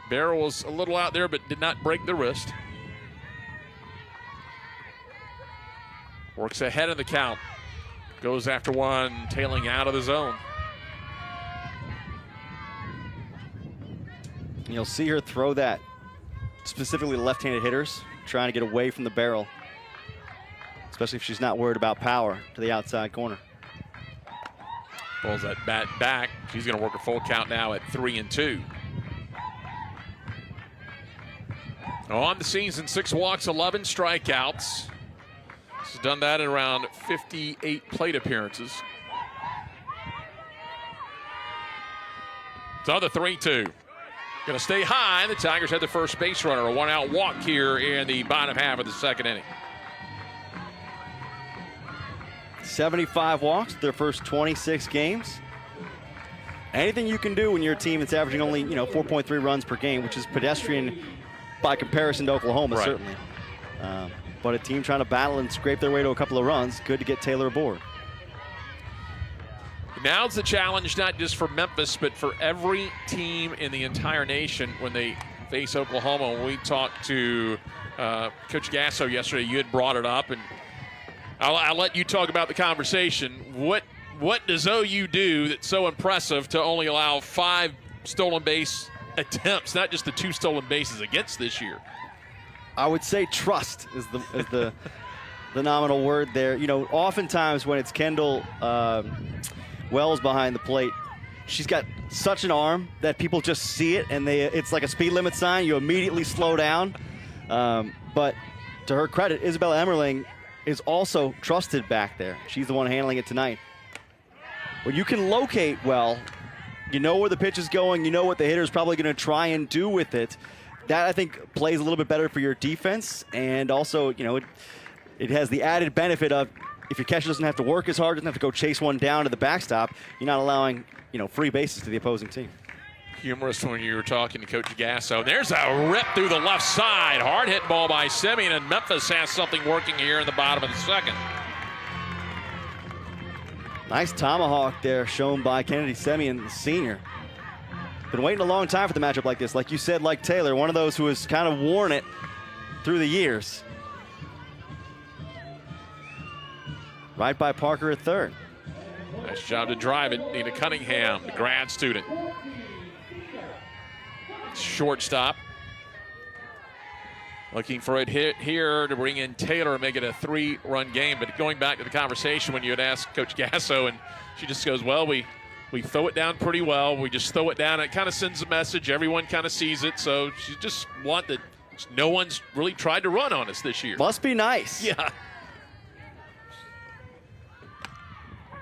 S1: Barrel was a little out there, but did not break the wrist. Works ahead of the count. Goes after one, tailing out of the zone.
S2: You'll see her throw that, specifically left-handed hitters, trying to get away from the barrel, especially if she's not worried about power to the outside corner.
S1: Pulls that bat back. She's going to work a full count now at 3-2. On the season, 6 walks, 11 strikeouts. She's done that in around 58 plate appearances. So the 3-2. Going to stay high. The Tigers had the first base runner. A 1-out walk here in the bottom half of the second inning.
S2: 75 walks, their first 26 games. Anything you can do when you're a team that's averaging only 4.3 runs per game, which is pedestrian by comparison to Oklahoma,
S1: right.
S2: Certainly. But a team trying to battle and scrape their way to a couple of runs, good to get Taylor aboard.
S1: Now's the challenge, not just for Memphis, but for every team in the entire nation when they face Oklahoma. When we talked to Coach Gasso yesterday, you had brought it up, and I'll let you talk about the conversation. What does OU do that's so impressive to only allow 5 stolen base attempts, not just the 2 stolen bases against this year?
S2: I would say trust is the nominal word there. Oftentimes when it's Kendall Wells behind the plate, she's got such an arm that people just see it and it's like a speed limit sign. You immediately slow down. But to her credit, Isabella Emmerling is also trusted back there. She's the one handling it tonight. Well, you can locate well. You know where the pitch is going. You know what the hitter's probably going to try and do with it. That, I think, plays a little bit better for your defense. And also, it has the added benefit of if your catcher doesn't have to work as hard, doesn't have to go chase one down to the backstop, you're not allowing, free bases to the opposing team.
S1: Humorous when you were talking to Coach Gasso. There's a rip through the left side. Hard hit ball by Simeon, and Memphis has something working here in the bottom of the second.
S2: Nice tomahawk there shown by Kennedy Simeon, the senior. Been waiting a long time for the matchup like this. Like you said, like Taylor, one of those who has kind of worn it through the years. Right by Parker at third.
S1: Nice job to drive it. Nina Cunningham, the grad student. Shortstop. Looking for a hit here to bring in Taylor and make it a 3-run game. But going back to the conversation when you had asked Coach Gasso, and she just goes, well, we throw it down pretty well. We just throw it down. It kind of sends a message. Everyone kind of sees it. So she just want that no one's really tried to run on us this year.
S2: Must be nice.
S1: Yeah.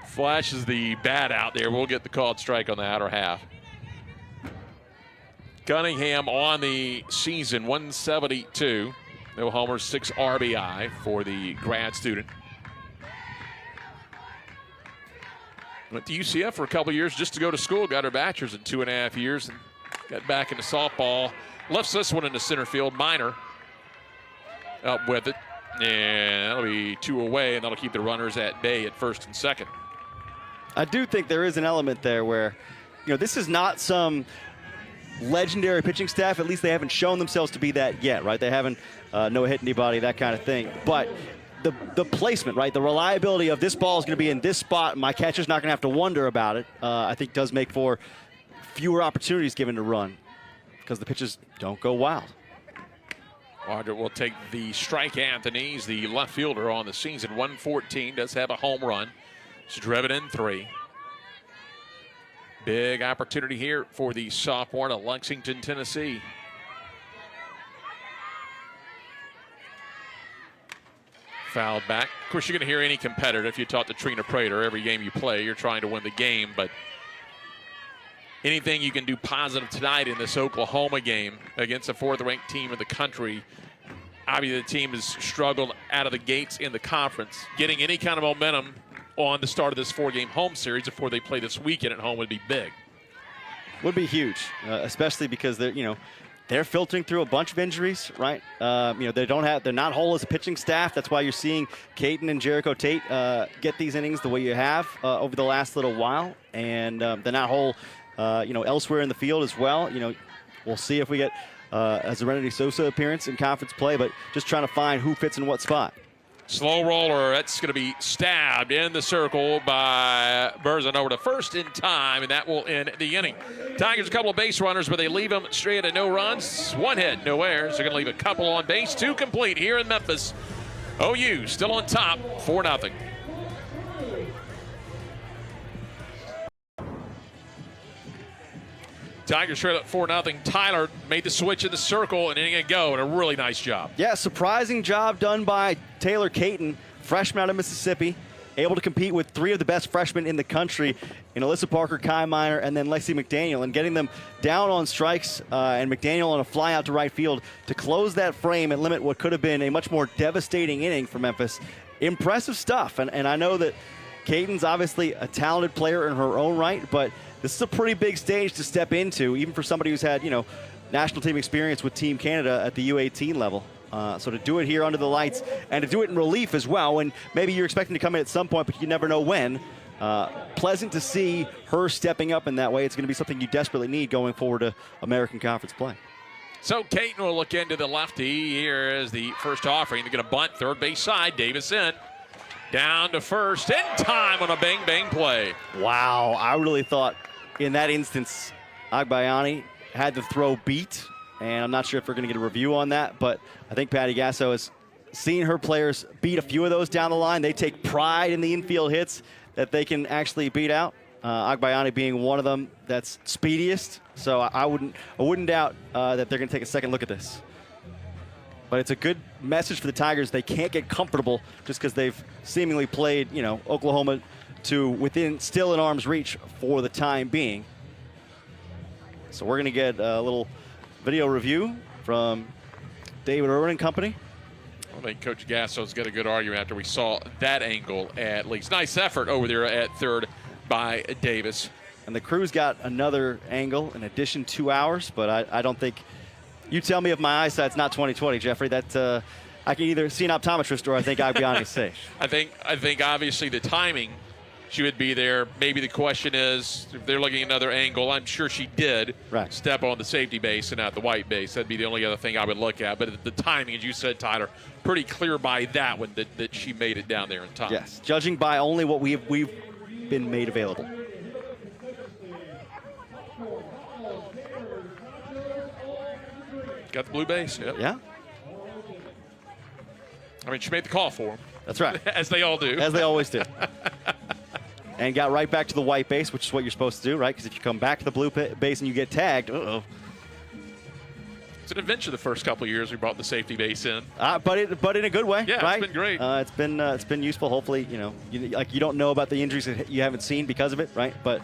S1: Flashes the bat out there. We'll get the called strike on the outer half. Cunningham on the season, 172. No homers, 6 RBI for the grad student. Went to UCF for a couple years just to go to school. Got her bachelor's in 2.5 years and got back into softball. Lefts this one into center field. Minor up with it. And that'll be 2 away, and that'll keep the runners at bay at first and second.
S2: I do think there is an element there where, this is not some legendary pitching staff. At least they haven't shown themselves to be that yet, right? They haven't no-hit anybody, that kind of thing. But the placement, right? The reliability of this ball is going to be in this spot. My catcher's not going to have to wonder about it. I think does make for fewer opportunities given to run because the pitches don't go wild.
S1: Wilder will take the strike. Anthony's the left fielder on the season. 114, does have a home run. He's driven in 3. Big opportunity here for the sophomore to Lexington, Tennessee. Fouled back. Of course, you're going to hear any competitor, if you talk to Trina Prater, every game you play, you're trying to win the game, but anything you can do positive tonight in this Oklahoma game against a 4th-ranked team in the country. Obviously, the team has struggled out of the gates in the conference. Getting any kind of momentum on the start of this 4-game home series before they play this weekend at home would be big. Would be huge,
S2: especially because they're filtering through a bunch of injuries, right? They're not whole as a pitching staff. That's why you're seeing Caton and Jericho Tate get these innings the way you have over the last little while, and they're not whole. Elsewhere in the field as well. We'll see if we get a Serenity Sosa appearance in conference play, but just trying to find who fits in what spot.
S1: Slow roller, that's going to be stabbed in the circle by Berzin over to first in time, and that will end the inning. Tigers a couple of base runners, but they leave them straight at no runs. 1 hit, no errors. They're going to leave a couple on base. 2 complete here in Memphis. OU still on top, 4-0. Tigers trail at 4-0. Tyler made the switch in the circle and inning it go, and a really nice job.
S2: Yeah, surprising job done by Taylor Caton, freshman out of Mississippi, able to compete with 3 of the best freshmen in the country in Alyssa Parker, Kai Miner, and then Lexi McDaniel, and getting them down on strikes and McDaniel on a fly out to right field to close that frame and limit what could have been a much more devastating inning for Memphis. Impressive stuff, and I know that Caton's obviously a talented player in her own right, but this is a pretty big stage to step into, even for somebody who's had, national team experience with Team Canada at the U18 level. So to do it here under the lights and to do it in relief as well, and maybe you're expecting to come in at some point, but you never know when. Pleasant to see her stepping up in that way. It's going to be something you desperately need going forward to American Conference play.
S1: So Caton will look into the lefty. Here is the first offering. They're going to bunt third base side. Davis in. Down to first in time on a bang-bang play.
S2: Wow, I really thought in that instance, Agbayani had the throw beat, and I'm not sure if we're going to get a review on that, but I think Patty Gasso has seen her players beat a few of those down the line. They take pride in the infield hits that they can actually beat out. Agbayani being one of them that's speediest, so I wouldn't doubt that they're going to take a second look at this. But it's a good message for the Tigers. They can't get comfortable just because they've seemingly played, Oklahoma to within still in arm's reach for the time being. So we're going to get a little video review from David Irwin and company.
S1: I think Coach Gasso's got a good argument after we saw that angle at least. Nice effort over there at third by Davis.
S2: And the crew's got another angle in addition 2 hours, but I don't think. You tell me if my eyesight's not 20/20, Jeffrey. That I can either see an optometrist or I think Agbayani's safe.
S1: I think obviously the timing, she would be there. Maybe the question is if they're looking at another angle. I'm sure she did step on the safety base and not the white base. That'd be the only other thing I would look at. But the timing, as you said, Tyler, pretty clear by that one that she made it down there in time.
S2: Yes, judging by only what we've been made available.
S1: Got the blue base. Yep.
S2: Yeah.
S1: I mean, she made the call for him.
S2: That's right.
S1: As they all do.
S2: As they always do. And got right back to the white base, which is what you're supposed to do, right? Because if you come back to the blue base and you get tagged,
S1: It's an adventure the first couple of years we brought the safety base in.
S2: But in a good way,
S1: yeah,
S2: right?
S1: It's been great.
S2: It's been useful. Hopefully, you don't know about the injuries that you haven't seen because of it, right? But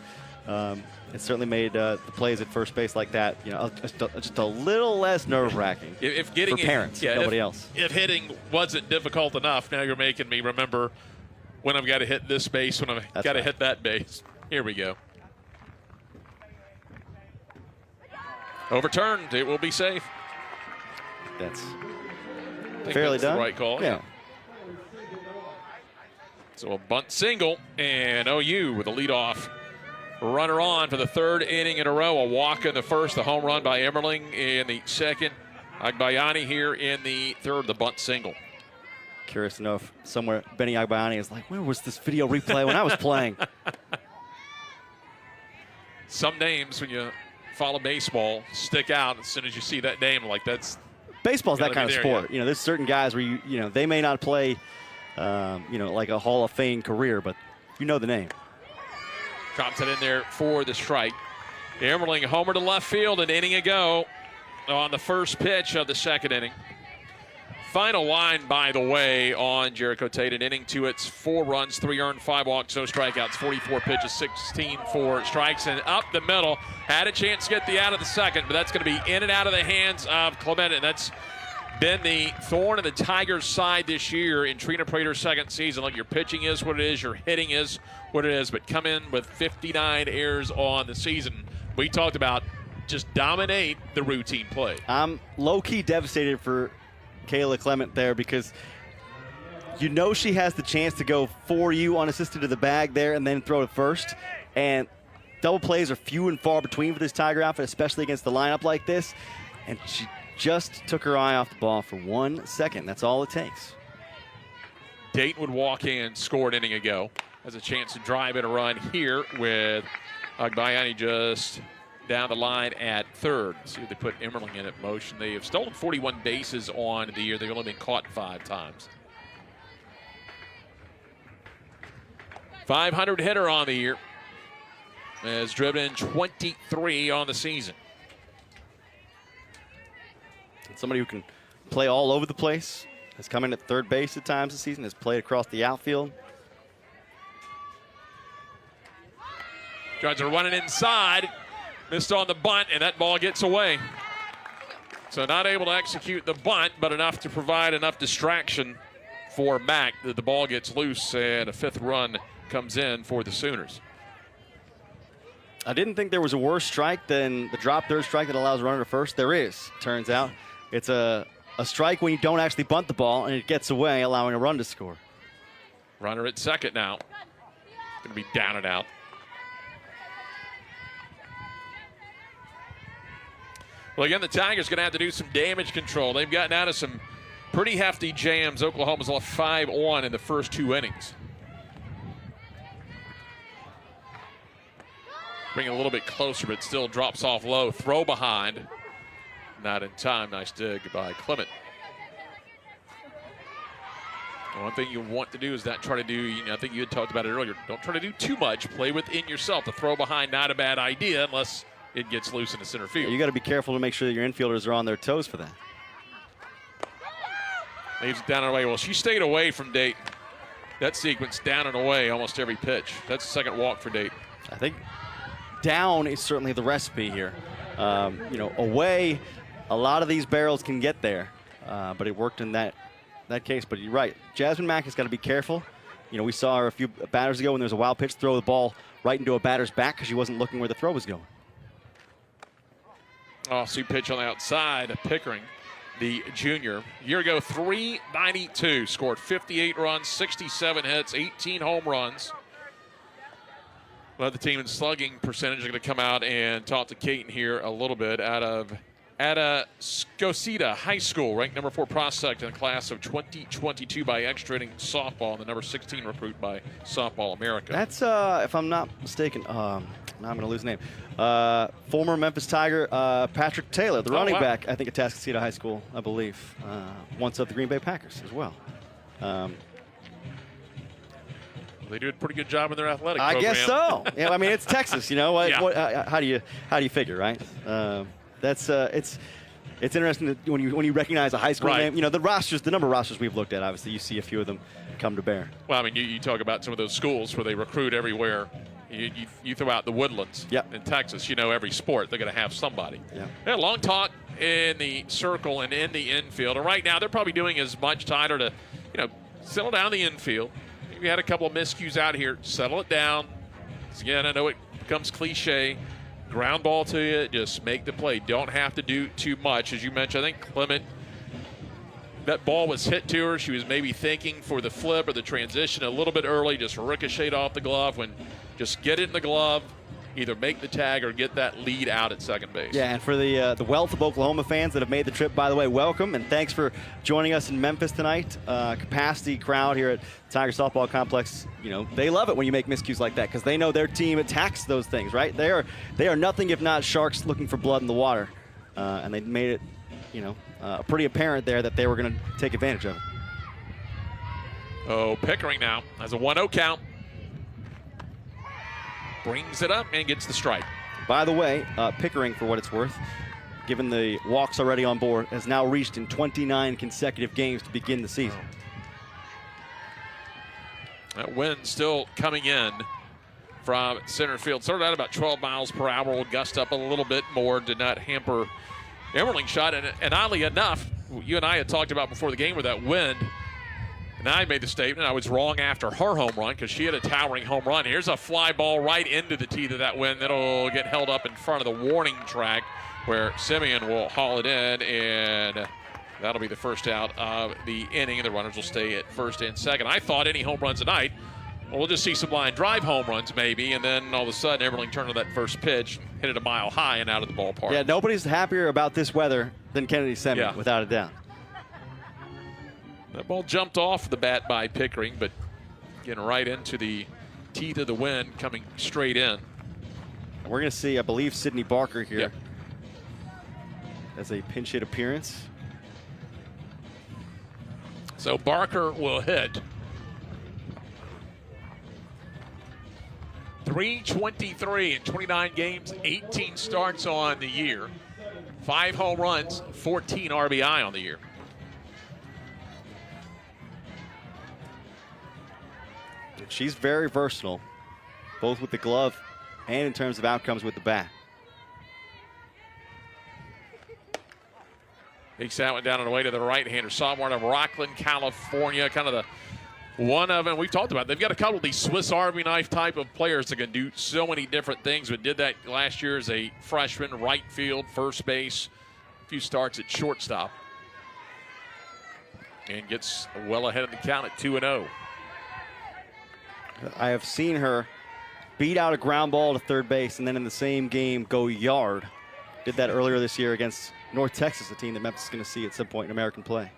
S2: It certainly made the plays at first base like that, just a little less nerve-wracking
S1: if getting
S2: for parents, nobody else.
S1: If hitting wasn't difficult enough, now you're making me remember when I've got to hit this base, when I've got to hit that base. Here we go. Overturned. It will be safe.
S2: That's
S1: I think
S2: fairly
S1: that's
S2: done.
S1: The right call.
S2: Yeah.
S1: So a bunt single, and OU with a leadoff runner on for the third inning in a row. A walk in the first, the home run by Emmerling in the second. Agbayani here in the third, the bunt single.
S2: Curious to know if somewhere Benny Agbayani is like, where was this video replay when I was playing?
S1: Some names, when you follow baseball, stick out as soon as you see that name. Like, that's
S2: Baseball's that kind of
S1: there,
S2: sport.
S1: yeah.
S2: There's certain guys where they may not play, like a Hall of Fame career, but you know the name.
S1: Drops it in there for the strike. Emmerling homer to left field, an inning ago on the first pitch of the second inning. Final line, by the way, on Jericho Tate. An inning to its 4 runs, 3 earned, 5 walks, no strikeouts, 44 pitches, 16 for strikes, and up the middle. Had a chance to get the out of the second, but that's going to be in and out of the hands of Clement, and that's been the thorn in the Tigers' side this year in Trina Prater's second season. Look, your pitching is what it is, your hitting is what it is, but come in with 59 errors on the season. We talked about just dominate the routine play.
S2: I'm low-key devastated for Kayla Clement there because she has the chance to go for you unassisted to the bag there and then throw it first. And double plays are few and far between for this Tiger outfit, especially against the lineup like this. And she just took her eye off the ball for 1 second. That's all it takes.
S1: Dayton would walk in, score an inning ago. Has a chance to drive in a run here with Agbayani just down the line at third. See if they put Emmerling in at motion. They have stolen 41 bases on the year. They've only been caught 5 times. 500 hitter on the year. Has driven in 23 on the season.
S2: Somebody who can play all over the place, has come in at third base at times this season, has played across the outfield.
S1: Tries to run it inside. Missed on the bunt, and that ball gets away. So not able to execute the bunt, but enough to provide enough distraction for Mack that the ball gets loose, and a 5th run comes in for the Sooners.
S2: I didn't think there was a worse strike than the drop third strike that allows a runner to first. There is, turns out. It's a strike when you don't actually bunt the ball, and it gets away, allowing a run to score.
S1: Runner at second now. Going to be down and out. Well, again, the Tigers going to have to do some damage control. They've gotten out of some pretty hefty jams. Oklahoma's lost 5-1 in the first 2 innings. Bring it a little bit closer, but still drops off low. Throw behind. Not in time. Nice dig by Clement. One thing you want to do is not try to do, I think you had talked about it earlier, don't try to do too much. Play within yourself. The throw behind, not a bad idea unless it gets loose in the center field.
S2: You got to be careful to make sure that your infielders are on their toes for that.
S1: Leaves it down and away. Well, she stayed away from Dayton. That sequence down and away almost every pitch. That's the second walk for Dayton.
S2: I think down is certainly the recipe here. Away, a lot of these barrels can get there, but it worked in that case. But you're right. Jasmine Mack has got to be careful. We saw her a few batters ago when there was a wild pitch, throw the ball right into a batter's back because she wasn't looking where the throw was going.
S1: Off-speed pitch on the outside. Pickering, the junior. A year ago, 392. Scored 58 runs, 67 hits, 18 home runs. Led the team in slugging percentage. Are going to come out and talk to Caton here a little bit out of Atascocita High School, ranked number 4 prospect in the class of 2022 by X-Trading Softball, and the number 16 recruit by Softball America.
S2: That's, if I'm not mistaken, now I'm going to lose the name. Former Memphis Tiger Patrick Taylor, the running back, I think, at Atascocita High School, I believe. Once of the Green Bay Packers as well.
S1: They do a pretty good job in their athletic program.
S2: I guess so. Yeah, I mean, it's Texas,
S1: Yeah.
S2: How do you figure, right? That's it's interesting that when you recognize a high school
S1: Right.
S2: name. The number of rosters we've looked at, obviously, you see a few of them come to bear.
S1: Well, I mean, you talk about some of those schools where they recruit everywhere You throw out the Woodlands in Texas, every sport, they're going to have somebody. Yeah, long talk in the circle and in the infield. And right now, they're probably doing as much, Tyler, to, settle down the infield. Maybe had a couple of miscues out here. Settle it down. Again, I know it becomes cliche. Ground ball to you, just make the play. Don't have to do too much. As you mentioned, I think Clement, that ball was hit to her. She was maybe thinking for the flip or the transition a little bit early, just ricocheted off the glove. When just get it in the glove, either make the tag or get that lead out at second base. Yeah,
S2: and for the wealth of Oklahoma fans that have made the trip, by the way, welcome, and thanks for joining us in Memphis tonight. Capacity crowd here at Tiger Softball Complex, they love it when you make miscues like that because they know their team attacks those things, right? They are nothing if not sharks looking for blood in the water, and they made it, pretty apparent there that they were going to take advantage of it.
S1: Oh, Pickering now has a 1-0 count. Brings it up and gets the strike.
S2: By the way, Pickering, for what it's worth, given the walks already on board, has now reached in 29 consecutive games to begin the season.
S1: That wind still coming in from center field. Started out about 12 miles per hour. Will gust up a little bit more. Did not hamper Emerling's shot. And oddly enough, you and I had talked about before the game with that wind. And I made the statement I was wrong after her home run because she had a towering home run. Here's a fly ball right into the teeth of that wind. That'll get held up in front of the warning track where Simeon will haul it in, and that'll be the first out of the inning. The runners will stay at first and second. I thought any home runs tonight, we'll just see some line drive home runs maybe, and then all of a sudden Emerling turned on that first pitch, hit it a mile high and out of the ballpark.
S2: Yeah, nobody's happier about this weather than Kennedy Simeon, without a doubt.
S1: That ball jumped off the bat by Pickering, but getting right into the teeth of the wind, coming straight in.
S2: And we're going to see, I believe, Sydney Barker here as a pinch hit appearance.
S1: So Barker will hit. .323 in 29 games, 18 starts on the year, 5 home runs, 14 RBI on the year.
S2: She's very versatile, both with the glove and in terms of outcomes with the bat.
S1: Takes that one down and away to the right-hander. Sophomore out of Rockland, California. Kind of the one of, and we've talked about, they've got a couple of these Swiss Army knife type of players that can do so many different things, but did that last year as a freshman, right field, first base, a few starts at shortstop. And gets well ahead of the count at 2-0.
S2: I have seen her beat out a ground ball to third base and then in the same game go yard. Did that earlier this year against North Texas, a team that Memphis is going to see at some point in American play.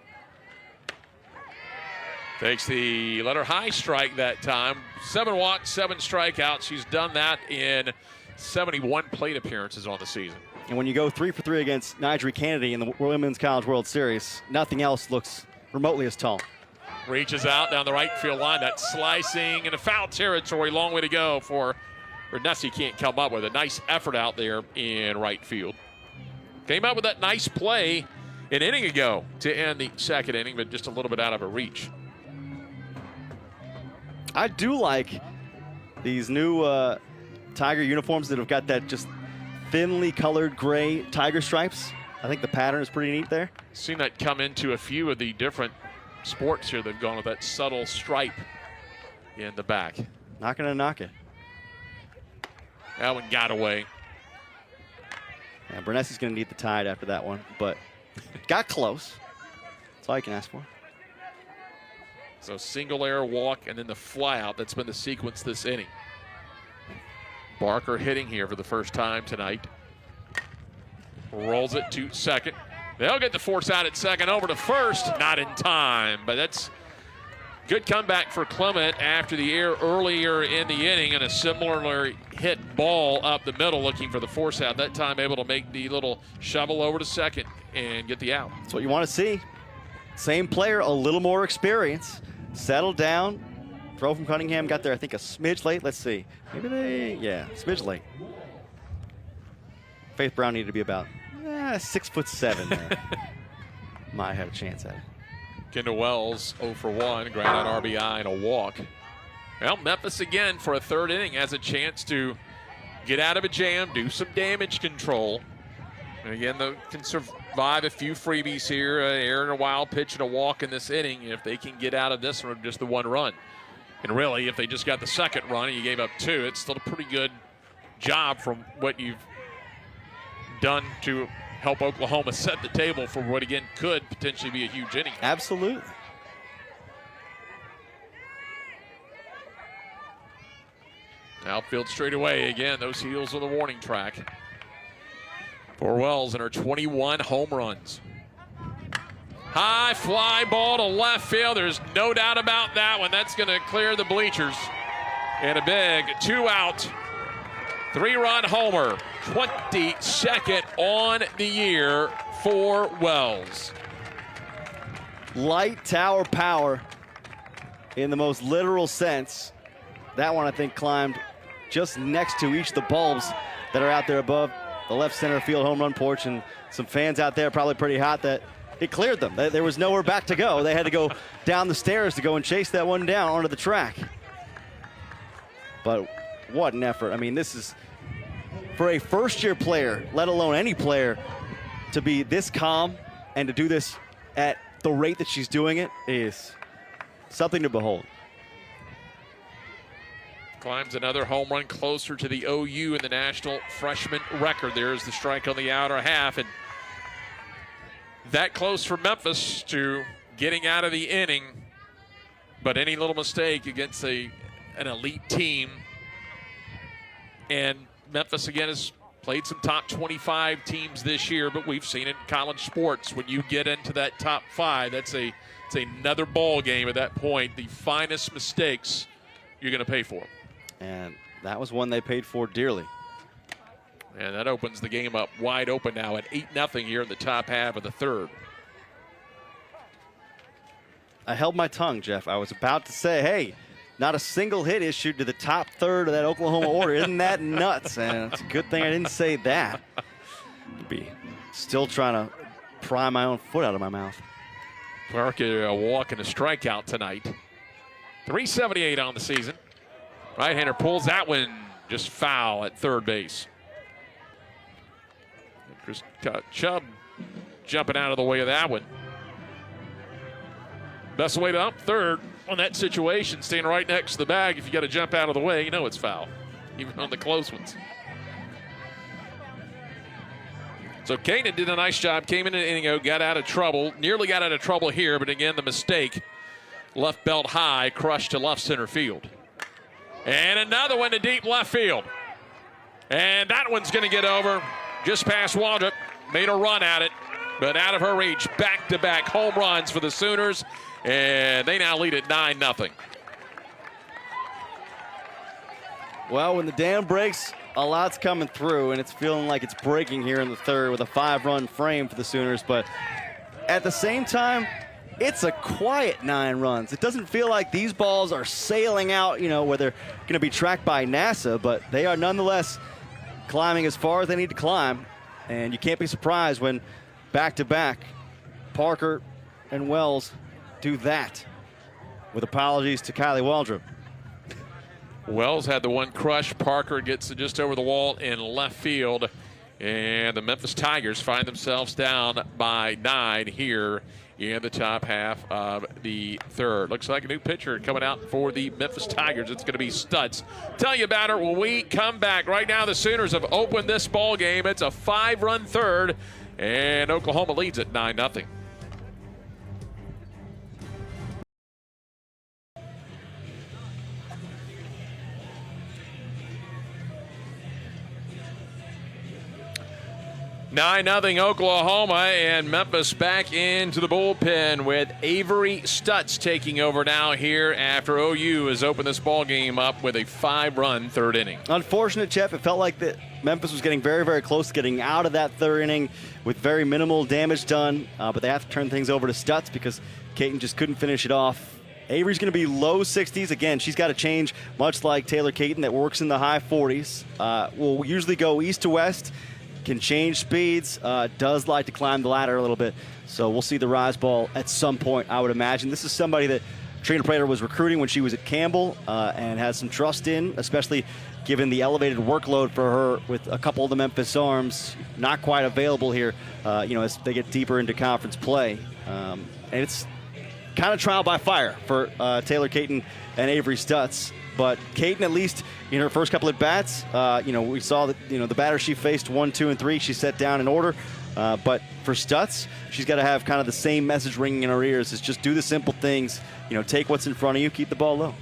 S1: Takes the letter high strike that time. 7 walks, 7 strikeouts. She's done that in 71 plate appearances on the season.
S2: And when you go 3 for 3 against Nigel Kennedy in the Women's College World Series, nothing else looks remotely as tall.
S1: Reaches out down the right field line. That's slicing into foul territory. Long way to go for Nessie. Can't come up with a nice effort out there in right field. Came up with that nice play an inning ago to end the second inning, but just a little bit out of her reach.
S2: I do like these new Tiger uniforms that have got that just thinly colored gray Tiger stripes. I think the pattern is pretty neat there.
S1: Seen that come into a few of the different sports here. They've gone with that subtle stripe in the back.
S2: Not going to knock it.
S1: That one got away.
S2: Yeah, Bernessi's going to need the tide after that one, but got close. That's all you can ask for.
S1: So single error walk and then the fly out. That's been the sequence this inning. Barker hitting here for the first time tonight. Rolls it to second. They'll get the force out at second, over to first. Not in time, but that's good comeback for Clement after the error earlier in the inning and a similar hit ball up the middle looking for the force out. That time able to make the little shovel over to second and get the out.
S2: That's what you want to see. Same player, a little more experience. Settled down. Throw from Cunningham got there, I think, a smidge late. Let's see. Maybe smidge late. Faith Brown needed to be about 6'7" there. Might have a chance at it.
S1: Kendall Wells 0 for 1, ground out RBI and a walk. Well, Memphis again for a third inning has a chance to get out of a jam, do some damage control. And again, they can survive a few freebies here, airing a wild pitch and a walk in this inning. If they can get out of this one, just the one run. And really, if they just got the second run and you gave up two, it's still a pretty good job from what you've done to help Oklahoma set the table for what, again, could potentially be a huge inning.
S2: Absolutely.
S1: Outfield straight away again. Those heels on the warning track for Wells and her 21 home runs. High fly ball to left field. There's no doubt about that one. That's going to clear the bleachers. And a big 2-out, 3-run homer. 22nd on the year for Wells.
S2: Light tower power in the most literal sense. That one, I think, climbed just next to each of the bulbs that are out there above the left center field home run porch, and some fans out there probably pretty hot that it cleared them. There was nowhere back to go. They had to go down the stairs to go and chase that one down onto the track. But what an effort. I mean, this is, for a first-year player, let alone any player, to be this calm and to do this at the rate that she's doing it is something to behold.
S1: Climbs another home run closer to the OU in the national freshman record. There's the strike on the outer half, and that close for Memphis to getting out of the inning. But any little mistake against an elite team, and Memphis again has played some top 25 teams this year, but we've seen it in college sports. When you get into that top 5, it's another ball game at that point. The finest mistakes you're going to pay for.
S2: And that was one they paid for dearly.
S1: And that opens the game up wide open now at 8-0 here in the top half of the third.
S2: I held my tongue, Jeff. I was about to say, hey, not a single hit issued to the top third of that Oklahoma order. Isn't that nuts? And it's a good thing I didn't say that. I'd be still trying to pry my own foot out of my mouth.
S1: Parker a walk and a strikeout tonight. 378 on the season. Right-hander pulls that one just foul at third base. Chris Chubb jumping out of the way of that one. Best way to up third on that situation, staying right next to the bag. If you got to jump out of the way, you know it's foul, even on the close ones. So Kanan did a nice job, came in an inning, got out of trouble, nearly got out of trouble here, but again, the mistake, left belt high, crushed to left center field. And another one to deep left field. And that one's going to get over just past Waldrop. Made a run at it, but out of her reach. Back-to-back home runs for the Sooners, and they now lead at 9-0.
S2: Well, when the dam breaks, a lot's coming through, and it's feeling like it's breaking here in the third with a 5-run frame for the Sooners. But at the same time, it's a quiet 9 runs. It doesn't feel like these balls are sailing out, where they're going to be tracked by NASA, but they are nonetheless climbing as far as they need to climb. And you can't be surprised when back-to-back Parker and Wells do that, with apologies to Kylie Waldrop.
S1: Wells had the one crush. Parker gets it just over the wall in left field. And the Memphis Tigers find themselves down by 9 here in the top half of the third. Looks like a new pitcher coming out for the Memphis Tigers. It's going to be Stutz. Tell you about it when we come back. Right now, the Sooners have opened this ball game. It's a 5-run third, and Oklahoma leads at 9-0. Nothing Oklahoma, and Memphis back into the bullpen with Avery Stutz taking over now here after OU has opened this ball game up with a 5-run third inning.
S2: Unfortunate, Jeff. It felt like that Memphis was getting very, very close to getting out of that third inning with very minimal damage done, but they have to turn things over to Stutz because Caton just couldn't finish it off. Avery's going to be low 60s. Again, she's got to change, much like Taylor Caton that works in the high 40s. Will usually go east to west. Can change speeds, does like to climb the ladder a little bit. So we'll see the rise ball at some point, I would imagine. This is somebody that Trina Prater was recruiting when she was at Campbell and has some trust in, especially given the elevated workload for her with a couple of the Memphis arms not quite available here, as they get deeper into conference play. And it's kind of trial by fire for Taylor Caton and Avery Stutz. But Caton, at least in her first couple at bats, we saw that, the batter she faced 1, 2, and 3, she set down in order. But for Stutz, she's got to have kind of the same message ringing in her ears. Is just do the simple things, take what's in front of you, keep the ball low.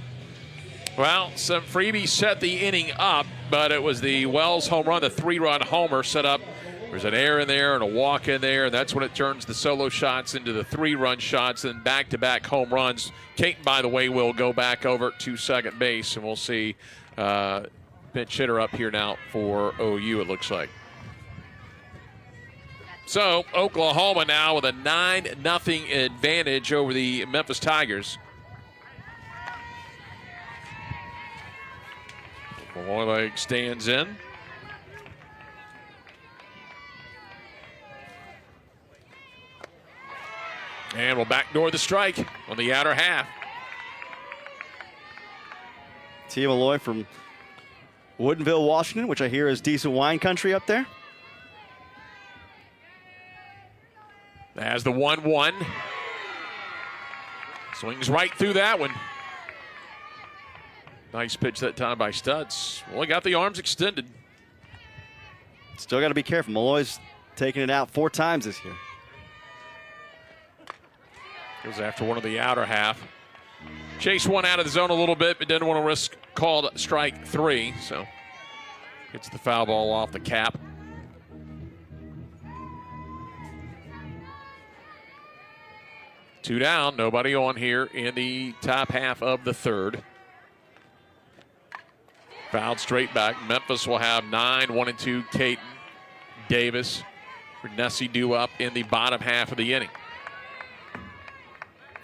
S1: Well, some freebies set the inning up, but it was the Wells home run, the 3-run homer set up. There's an error in there and a walk in there, and that's when it turns the solo shots into the 3-run shots and back-to-back home runs. Caton, by the way, will go back over to second base, and we'll see pinch hitter up here now for OU, it looks like. So Oklahoma now with a 9-0 advantage over the Memphis Tigers. Malloy stands in. And we'll backdoor the strike on the outer half.
S2: Tia Malloy from Woodinville, Washington, which I hear is decent wine country up there.
S1: As the 1-1. Swings right through that one. Nice pitch that time by Stutz. Well, he got the arms extended.
S2: Still got to be careful. Malloy's taken it out 4 times this year.
S1: Goes after one of the outer half. Chase one out of the zone a little bit, but didn't want to risk called strike 3. So gets the foul ball off the cap. Two down, nobody on here in the top half of the third. Fouled straight back. Memphis will have 9, 1 and 2. Caton, Davis, Nessie due up in the bottom half of the inning.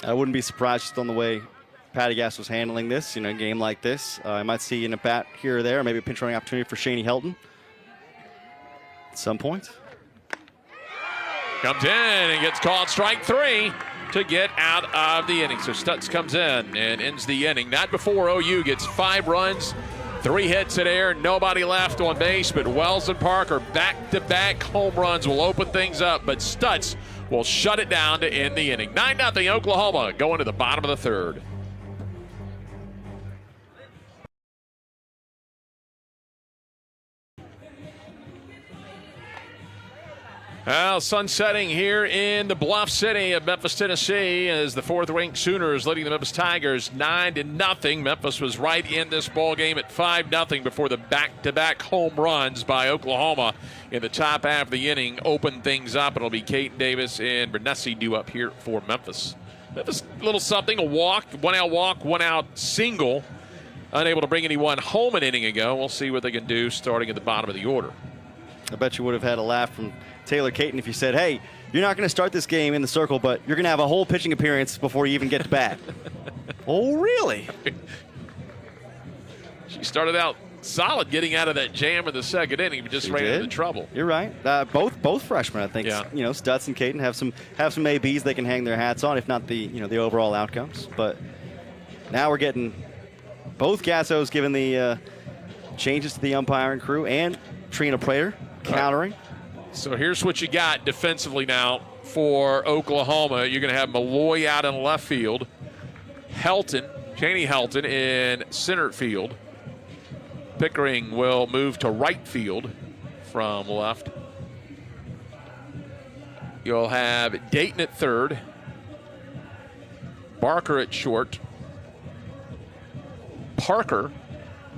S2: I wouldn't be surprised just on the way Patty Gass was handling this, a game like this. I might see in a bat here or there, maybe a pinch running opportunity for Shani Helton at some point.
S1: Comes in and gets called strike 3 to get out of the inning. So Stutz comes in and ends the inning. Not before OU gets 5 runs, 3 hits in air, nobody left on base, but Wells and Parker back-to-back home runs will open things up, but Stutz will shut it down to end the inning. 9-0 Oklahoma going to the bottom of the third. Well, sun setting here in the Bluff City of Memphis, Tennessee, as the 4th-ranked Sooners leading the Memphis Tigers 9-0. Memphis was right in this ball game at 5-0 before the back-to-back home runs by Oklahoma in the top half of the inning opened things up. It'll be Caton Davis and Bernesi due up here for Memphis. Memphis, a little something, a walk, 1-out walk, 1-out single. Unable to bring anyone home an inning ago. We'll see what they can do starting at the bottom of the order.
S2: I bet you would have had a laugh from Taylor Caton if you said, hey, you're not going to start this game in the circle, but you're going to have a whole pitching appearance before you even get to bat. Oh, really?
S1: She started out solid getting out of that jam in the second inning, but just ran into trouble.
S2: You're right. Both freshmen, I think.
S1: Yeah.
S2: Stutz and Caton have some ABs they can hang their hats on, if not the overall outcomes. But now we're getting both Gassos given the changes to the umpiring crew and Trina Prater countering.
S1: So here's what you got defensively now for Oklahoma. You're going to have Malloy out in left field. Janie Helton in center field. Pickering will move to right field from left. You'll have Dayton at third. Barker at short. Parker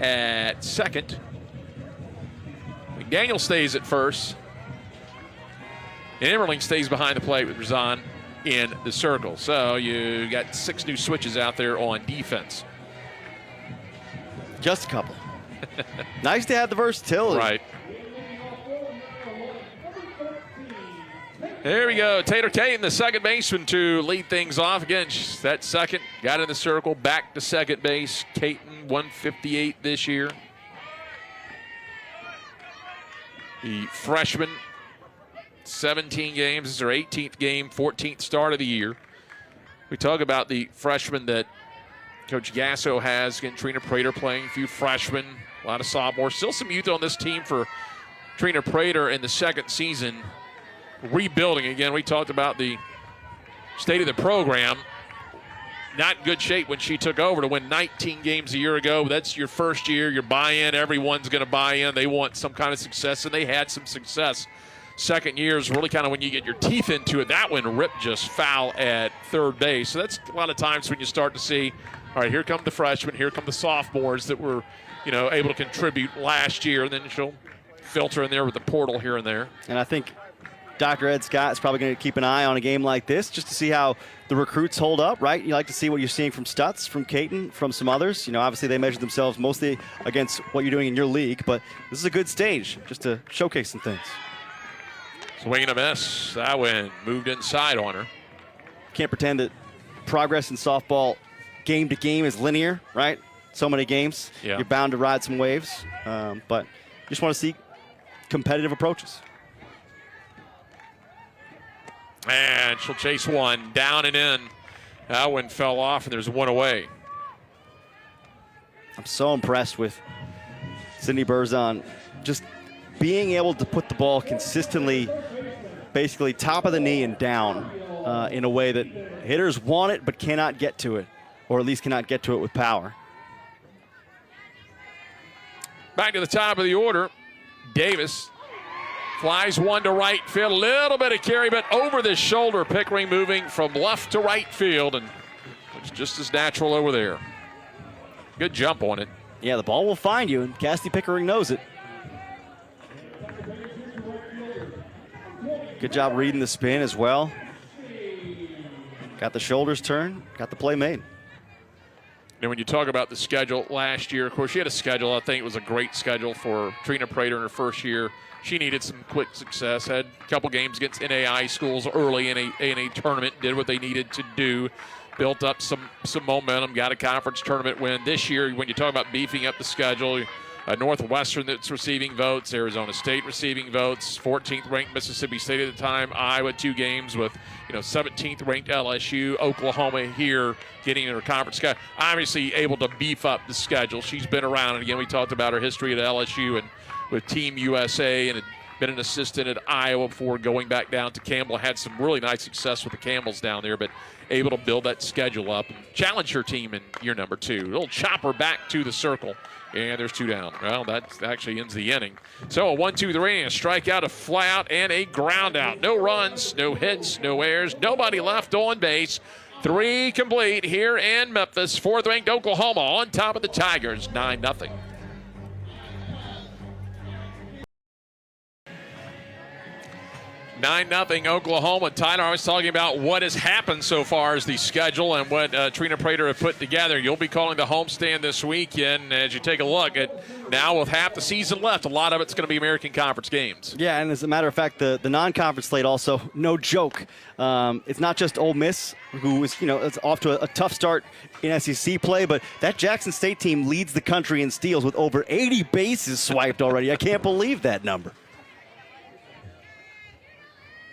S1: at second. McDaniel stays at first. And Emmerling stays behind the plate with Razan in the circle. So you got 6 new switches out there on defense.
S2: Just a couple. Nice to have the versatility.
S1: Right. There we go. Taylor Caton, the second baseman, to lead things off. Again, that second, got in the circle, back to second base. Caton, 158 this year. The freshman, 17 games. This is her 18th game, 14th start of the year. We talk about the freshmen that Coach Gasso has. Again, Trina Prater playing, a few freshmen, a lot of sophomores. Still some youth on this team for Trina Prater in the second season. Rebuilding again. We talked about the state of the program. Not in good shape when she took over to win 19 games a year ago. That's your first year, your buy-in. Everyone's going to buy in. They want some kind of success, and they had some success. Second year is really kind of when you get your teeth into it. That one ripped just foul at third base. So that's a lot of times when you start to see, all right, here come the freshmen, here come the sophomores that were, able to contribute last year, and then she'll filter in there with the portal here and there.
S2: And I think Dr. Ed Scott is probably going to keep an eye on a game like this just to see how the recruits hold up, right? You like to see what you're seeing from Stutz, from Caton, from some others. Obviously they measure themselves mostly against what you're doing in your league, but this is a good stage just to showcase some things.
S1: Swing and a miss. That one moved inside on her.
S2: Can't pretend that progress in softball game to game is linear, right? So many games.
S1: Yeah.
S2: You're bound to ride some waves, but you just want to see competitive approaches.
S1: And she'll chase one down and in. That one fell off, and there's one away.
S2: I'm so impressed with Sydney Berzon just being able to put the ball consistently, basically top of the knee and down in a way that hitters want it but cannot get to it, or at least cannot get to it with power.
S1: Back to the top of the order. Davis flies one to right field. A little bit of carry, but over the shoulder. Pickering moving from left to right field, and looks just as natural over there. Good jump on it.
S2: Yeah, the ball will find you, and Cassidy Pickering knows it. Good job reading the spin as well. Got the shoulders turned, got the play made.
S1: And when you talk about the schedule last year, of course, she had a schedule. I think it was a great schedule for Trina Prater in her first year. She needed some quick success. Had a couple games against NAI schools early in a tournament. Did what they needed to do. Built up some momentum. Got a conference tournament win. This year, when you talk about beefing up the schedule, Northwestern that's receiving votes, Arizona State receiving votes, 14th ranked Mississippi State at the time, Iowa 2 games with 17th ranked LSU, Oklahoma here getting in her conference schedule. Obviously able to beef up the schedule. She's been around, and again we talked about her history at LSU and with Team USA, and had been an assistant at Iowa before going back down to Campbell. Had some really nice success with the Campbells down there, but able to build that schedule up and challenge her team in year number 2. A little chopper back to the circle. And there's 2 down. Well, that actually ends the inning. So a 1-2-3, a strikeout, a fly out, and a ground out. No runs, no hits, no errors, nobody left on base. 3 complete here in Memphis. 4th ranked Oklahoma on top of the Tigers, 9-0. Nine nothing Oklahoma. Tyler, I was talking about what has happened so far as the schedule and what Trina Prater have put together. You'll be calling the homestand this weekend as you take a look at now with half the season left. A lot of it's going to be American Conference games.
S2: Yeah, and as a matter of fact, the non-conference slate also, no joke. It's not just Ole Miss, who is, it's off to a tough start in SEC play, but that Jackson State team leads the country in steals with over 80 bases swiped already. I can't believe that number.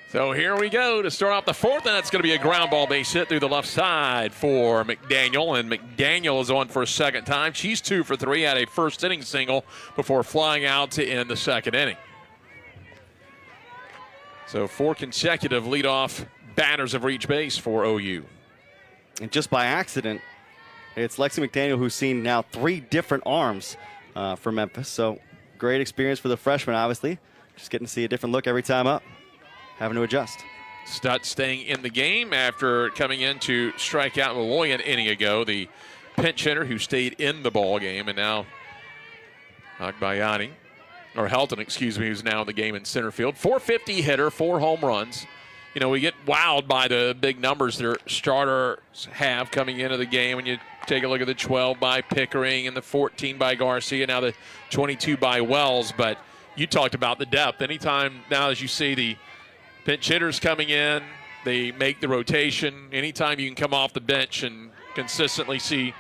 S1: So here we go to start off the 4th, and that's going to be a ground ball base hit through the left side for McDaniel, and McDaniel is on for a second time. She's 2 for 3, had a first inning single before flying out to end the second inning. So 4 consecutive leadoff batters have reached base for OU.
S2: And just by accident, it's Lexi McDaniel who's seen now 3 different arms for Memphis. So great experience for the freshman, obviously. Just getting to see a different look every time up. Having to adjust.
S1: Stutz staying in the game after coming in to strike out Malloy an inning ago. The pinch hitter who stayed in the ball game, and now Agbayani, or Helton, excuse me, who's now in the game in center field. 450 hitter, 4 home runs. We get wowed by the big numbers their starters have coming into the game. When you take a look at the 12 by Pickering and the 14 by Garcia, now the 22 by Wells. But you talked about the depth. Anytime now as you see the pinch hitters coming in, they make the rotation. Anytime you can come off the bench and consistently see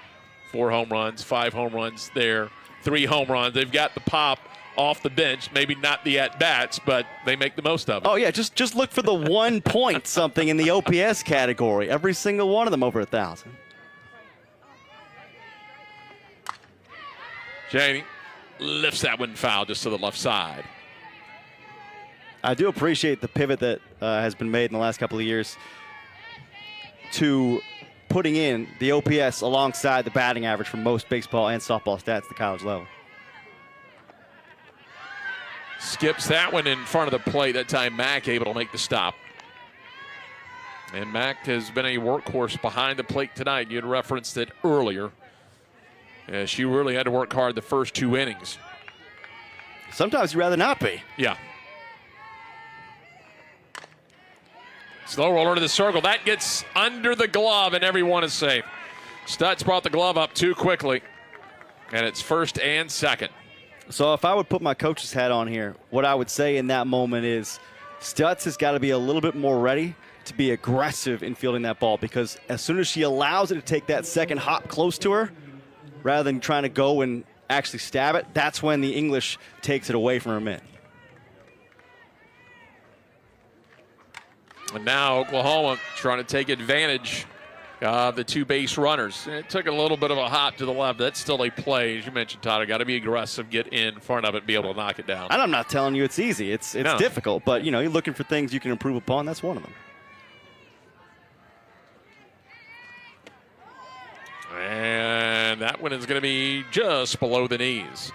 S1: 4 home runs, 5 home runs there, 3 home runs. They've got the pop off the bench. Maybe not the at-bats, but they make the most of it.
S2: Oh, yeah, just look for the 1 point something in the OPS category. Every single one of them over 1,000.
S1: Janie lifts that one foul just to the left side.
S2: I do appreciate the pivot that has been made in the last couple of years to putting in the OPS alongside the batting average for most baseball and softball stats at the college level.
S1: Skips that one in front of the plate. That time Mack able to make the stop. And Mack has been a workhorse behind the plate tonight. You had referenced it earlier. She really had to work hard the first 2 innings.
S2: Sometimes you'd rather not be.
S1: Yeah. Slow roller to the circle. That gets under the glove, and everyone is safe. Stutz brought the glove up too quickly, and it's first and second.
S2: So if I would put my coach's hat on here, what I would say in that moment is Stutz has got to be a little bit more ready to be aggressive in fielding that ball, because as soon as she allows it to take that second hop close to her, rather than trying to go and actually stab it, that's when the English takes it away from her mitt.
S1: And now Oklahoma trying to take advantage of the 2 base runners. It took a little bit of a hop to the left. That's still a play. As you mentioned, Todd, got to be aggressive, get in front of it, be able to knock it down.
S2: And I'm not telling you it's easy. It's
S1: No.
S2: difficult, but you're looking for things you can improve upon. That's one of them.
S1: And that one is going to be just below the knees.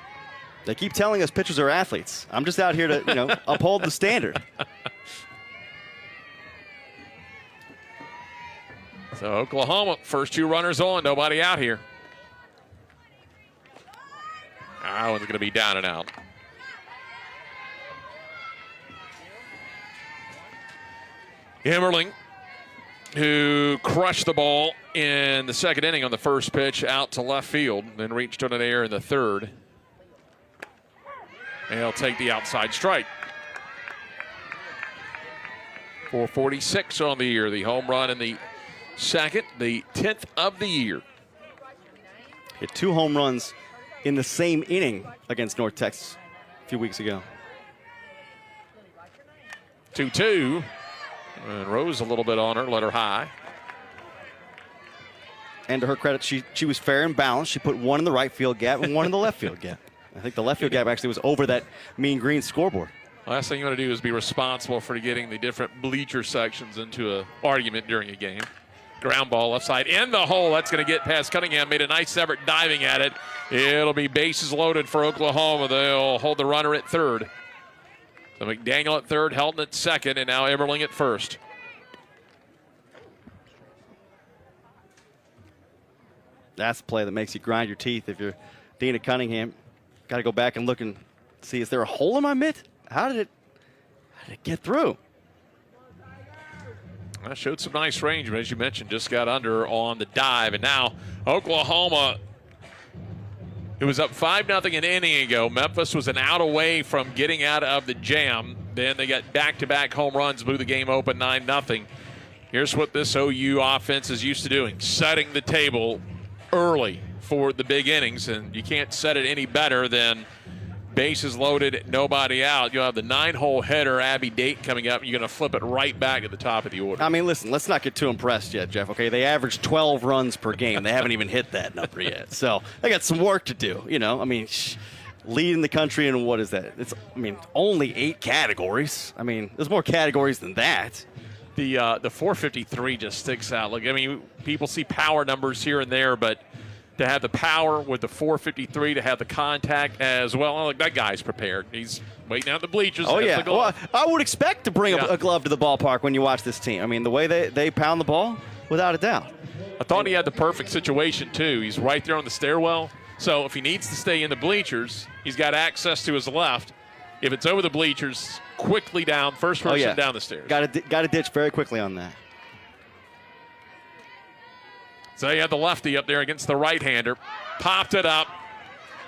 S2: They keep telling us pitchers are athletes. I'm just out here to, uphold the standard.
S1: So Oklahoma, first 2 runners on, nobody out here. That one's going to be down and out. Emmerling, who crushed the ball in the second inning on the first pitch out to left field, then reached on an air in the third. And he'll take the outside strike. 446 on the year, the home run in the second, the 10th of the year.
S2: Hit 2 home runs in the same inning against North Texas a few weeks ago.
S1: 2-2. And rose a little bit on her, let her high.
S2: And to her credit, she was fair and balanced. She put 1 in the right field gap and 1 in the left field gap. I think the left field gap actually was over that Mean Green scoreboard.
S1: Last thing you want to do is be responsible for getting the different bleacher sections into an argument during a game. Ground ball left side in the hole. That's going to get past Cunningham. Made a nice effort diving at it. It'll be bases loaded for Oklahoma. They'll hold the runner at third. So McDaniel at third, Helton at second, and now Eberling at first.
S2: That's the play that makes you grind your teeth if you're Dina Cunningham. Got to go back and look and see, is there a hole in my mitt? How did it get through?
S1: That showed some nice range, but as you mentioned, just got under on the dive. And now Oklahoma, it was up 5-0 an inning ago. Memphis was an out away from getting out of the jam. Then they got back-to-back home runs, blew the game open 9-0. Here's what this OU offense is used to doing, setting the table early for the big innings, and you can't set it any better than bases loaded, nobody out. You'll have the 9-hole header, Abby Date, coming up, and you're going to flip it right back at the top of the order.
S2: I mean, listen, let's not get too impressed yet, Jeff, okay? They average 12 runs per game. They haven't even hit that number yet. So they got some work to do, leading the country in what is that? It's, only 8 categories. There's more categories than that.
S1: The 453 just sticks out. People see power numbers here and there, but to have the power with the 453, to have the contact as well, that guy's prepared. He's waiting out the bleachers.
S2: Oh, yeah. Well, I would expect to bring a glove to the ballpark when you watch this team. The way they pound the ball, without a doubt.
S1: I thought he had the perfect situation, too. He's right there on the stairwell. So if he needs to stay in the bleachers, he's got access to his left. If it's over the bleachers, quickly down, first person down the stairs.
S2: Got to ditch very quickly on that.
S1: So you have the lefty up there against the right-hander. Popped it up,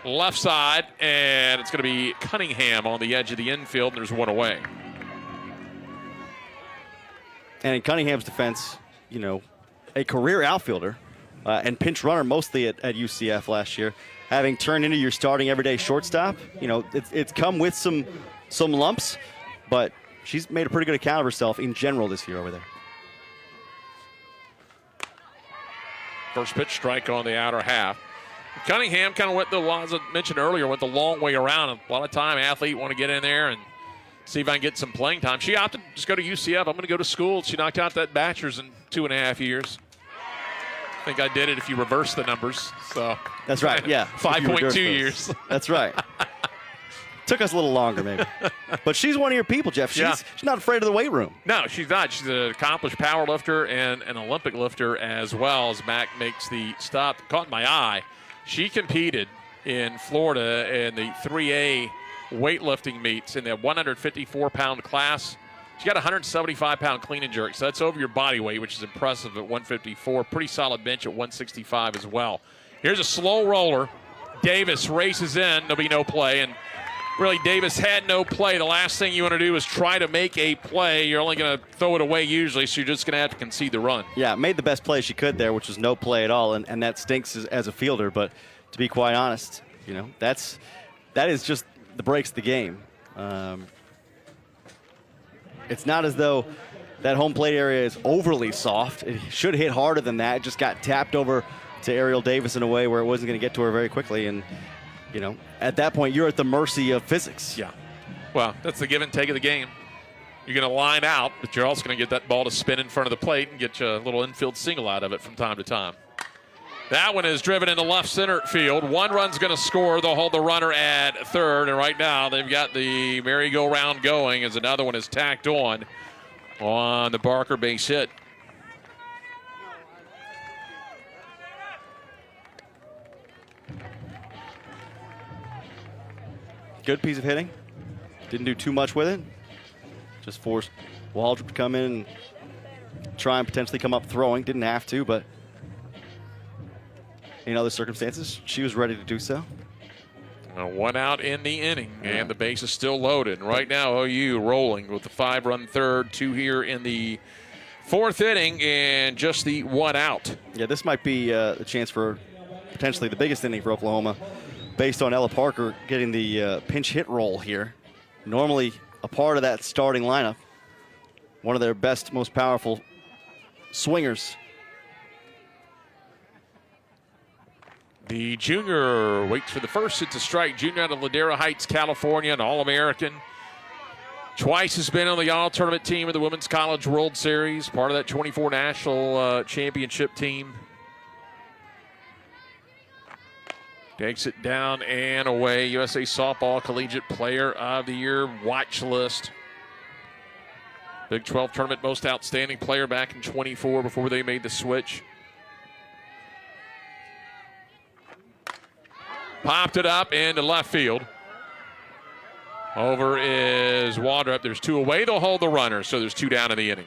S1: left side, and it's going to be Cunningham on the edge of the infield, and there's one away.
S2: And in Cunningham's defense, a career outfielder and pinch runner mostly at UCF last year, having turned into your starting everyday shortstop, it's come with some lumps, but she's made a pretty good account of herself in general this year over there.
S1: First pitch strike on the outer half. Cunningham kind of went as I mentioned earlier, went the long way around. A lot of time, athlete want to get in there and see if I can get some playing time. She opted to just go to UCF. I'm going to go to school. She knocked out that bachelor's in 2.5 years. I think I did it if you reverse the numbers. So
S2: that's right. Yeah,
S1: 5.2 years.
S2: That's right. Took us a little longer, maybe. But she's one of your people, Jeff. She's not afraid of the weight room.
S1: No, she's not. She's an accomplished power lifter and an Olympic lifter as well. As Mac makes the stop, caught my eye. She competed in Florida in the 3A weightlifting meets in the 154-pound class. She got a 175-pound clean and jerk, so that's over your body weight, which is impressive at 154. Pretty solid bench at 165 as well. Here's a slow roller. Davis races in. There'll be no play, and really, Davis had no play. The last thing you want to do is try to make a play. You're only going to throw it away usually, so you're just going to have to concede the run.
S2: Yeah, made the best play she could there, which was no play at all, and that stinks as a fielder. But to be quite honest, that is just the breaks the game. It's not as though that home plate area is overly soft. It should hit harder than that. It just got tapped over to Ariel Davis in a way where it wasn't going to get to her very quickly. And at that point, you're at the mercy of physics.
S1: Yeah. Well, that's the give and take of the game. You're going to line out, but you're also going to get that ball to spin in front of the plate and get you a little infield single out of it from time to time. That one is driven into left center field. One run's going to score. They'll hold the runner at third, and right now they've got the merry-go-round going as another one is tacked on the Barker base hit.
S2: Good piece of hitting. Didn't do too much with it. Just forced Waldrop to come in and try and potentially come up throwing. Didn't have to, but in other circumstances, she was ready to do so.
S1: One out in the inning, and the base is still loaded. And right now, OU rolling with the 5-run third, 2 here in the 4th inning, and just the 1 out.
S2: Yeah, this might be a chance for potentially the biggest inning for Oklahoma, based on Ella Parker getting the pinch hit role here. Normally a part of that starting lineup. One of their best, most powerful swingers.
S1: The junior waits for the first. It's a strike. Junior out of Ladera Heights, California, an All-American. Twice has been on the all-tournament team of the Women's College World Series, part of that 24 national championship team. Takes it down and away. USA Softball Collegiate Player of the Year watch list. Big 12 tournament most outstanding player back in 24 before they made the switch. Popped it up into left field. Over is Waldrop. There's 2 away. They'll hold the runner, so there's 2 down in the inning.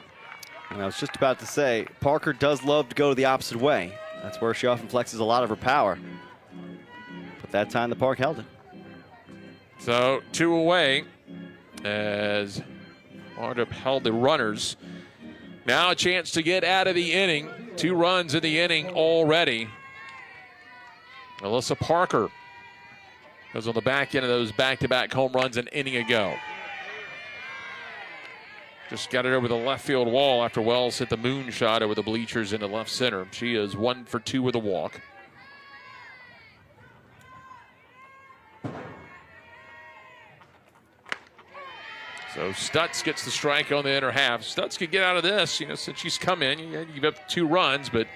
S2: And I was just about to say, Parker does love to go the opposite way. That's where she often flexes a lot of her power. But that time the Park held it.
S1: So 2 away as Waldrop held the runners. Now a chance to get out of the inning. 2 runs in the inning already. Alyssa Parker goes on the back end of those back-to-back home runs an inning ago. Just got it over the left field wall after Wells hit the moonshot over the bleachers into left center. She is 1 for 2 with a walk. So Stutz gets the strike on the inner half. Stutz could get out of this, since she's come in. You give up 2 runs, but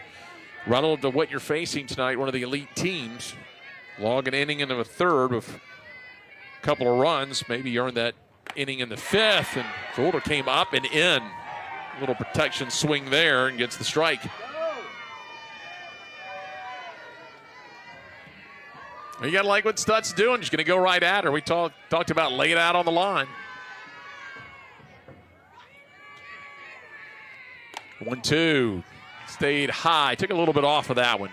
S1: relative to what you're facing tonight, one of the elite teams, log an inning into a third with a couple of runs. Maybe you earned that inning in the 5th, and Zolder came up and in. A little protection swing there and gets the strike. You got to like what Stutz doing. She's going to go right at her. We talked about lay it out on the line. 1-2. Stayed high. Took a little bit off of that one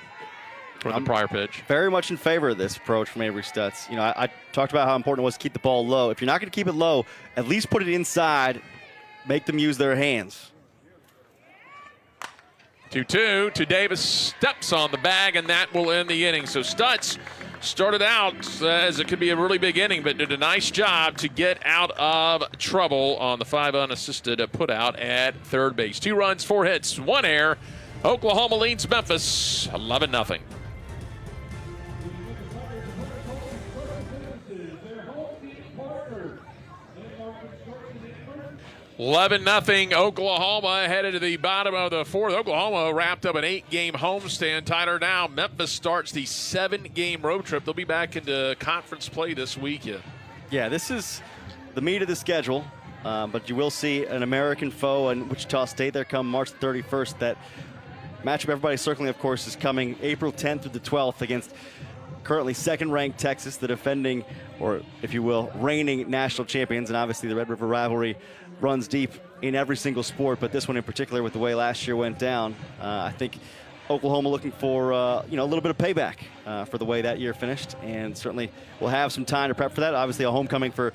S1: from the prior pitch.
S2: Very much in favor of this approach from Avery Stutz. I talked about how important it was to keep the ball low. If you're not going to keep it low, at least put it inside. Make them use their hands.
S1: 2-2 to Davis. Steps on the bag, and that will end the inning. So Stutz started out as it could be a really big inning, but did a nice job to get out of trouble on the 5 unassisted put out at third base. 2 runs, 4 hits, 1 error. Oklahoma leads Memphis 11-0. 11-0 Oklahoma headed to the bottom of the fourth. Oklahoma wrapped up an 8-game homestand. Tyler, now Memphis starts the 7-game road trip. They'll be back into conference play this weekend.
S2: Yeah, this is the meat of the schedule, but you will see an American foe in Wichita State there come March 31st. That matchup everybody's circling, of course, is coming April 10th through the 12th against currently second-ranked Texas, the defending, or if you will, reigning national champions. And obviously the Red River rivalry runs deep in every single sport, but this one in particular, with the way last year went down, I think Oklahoma looking for a little bit of payback for the way that year finished, and certainly will have some time to prep for that. Obviously a homecoming for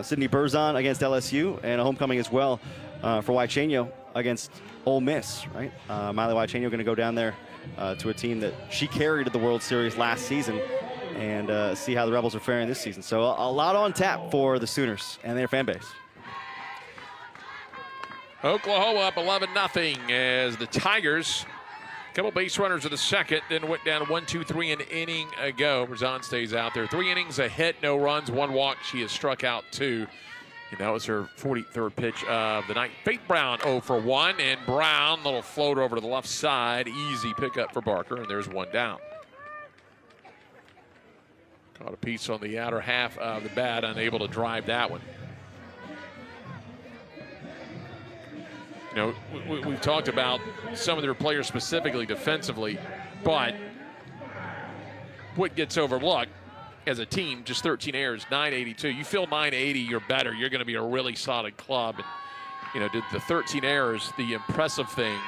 S2: Sidney Berzon against LSU, and a homecoming as well for Waichenio against Ole Miss, right? Miley Waichenio going to go down there to a team that she carried to the World Series last season, and see how the Rebels are faring this season. So a lot on tap for the Sooners and their fan base.
S1: Oklahoma up 11-0 as the Tigers, a couple base runners of the second, then went down 1-2-3 an inning ago. Berzon stays out there. 3 innings, a hit, no runs, 1 walk. She has struck out 2. And that was her 43rd pitch of the night. Faith Brown 0 for 1, and Brown, little float over to the left side. Easy pickup for Barker, and there's 1 down. Caught a piece on the outer half of the bat, unable to drive that one. You know, we've talked about some of their players specifically defensively, but what gets overlooked as a team, just 13 errors, 982. You feel 980, you're better. You're going to be a really solid club. And, you know, did the 13 errors the impressive thing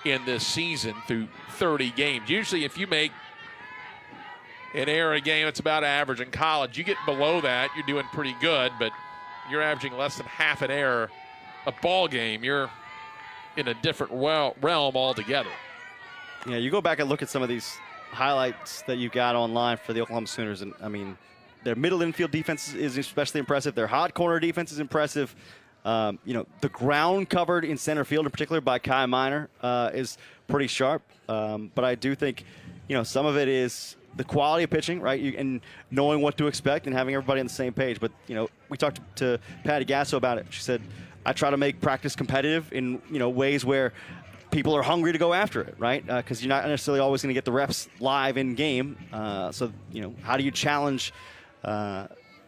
S1: in this season through 30 games. Usually if you make an error a game, it's about average. In college, you get below that, you're doing pretty good, but you're averaging less than half an error a ball game. You're in a different realm altogether.
S2: Yeah, you go back and look at some of these highlights that you got online for the Oklahoma Sooners, and I mean, their middle infield defense is especially impressive. Their hot corner defense is impressive. You know, the ground covered in center field, in particular by Kai Minor, is pretty sharp. But I do think, you know, some of it is the quality of pitching, right? And knowing what to expect and having everybody on the same page. But, you know, we talked to Patty Gasso about it. She said, I try to make practice competitive in, you know, ways where people are hungry to go after it, right? Because you're not necessarily always going to get the reps live in game. So, you know, how do you challenge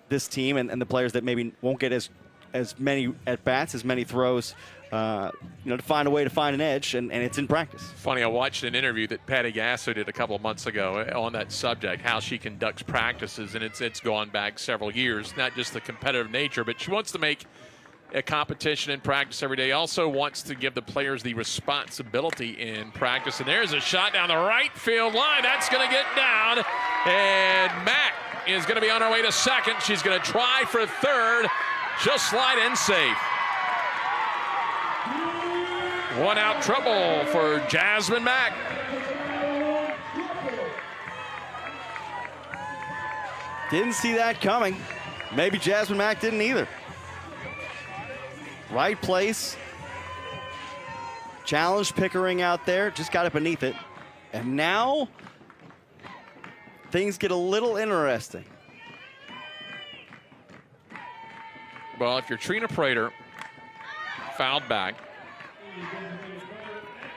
S2: this team and the players that maybe won't get as many at-bats, as many throws, you know, to find a way to find an edge, and it's in practice.
S1: Funny, I watched an interview that Patty Gasso did a couple of months ago on that subject, how she conducts practices, and it's gone back several years, not just the competitive nature, but she wants to make a competition in practice every day. Also wants to give the players the responsibility in practice. And there's a shot down the right field line. That's going to get down. And Mack is going to be on her way to second. She's going to try for third. She'll slide in safe. 1 out trouble for Jasmine Mack.
S2: Didn't see that coming. Maybe Jasmine Mack didn't either. Right place. Challenged Pickering out there. Just got it beneath it. And now things get a little interesting.
S1: Well, if you're Trina Prater, fouled back.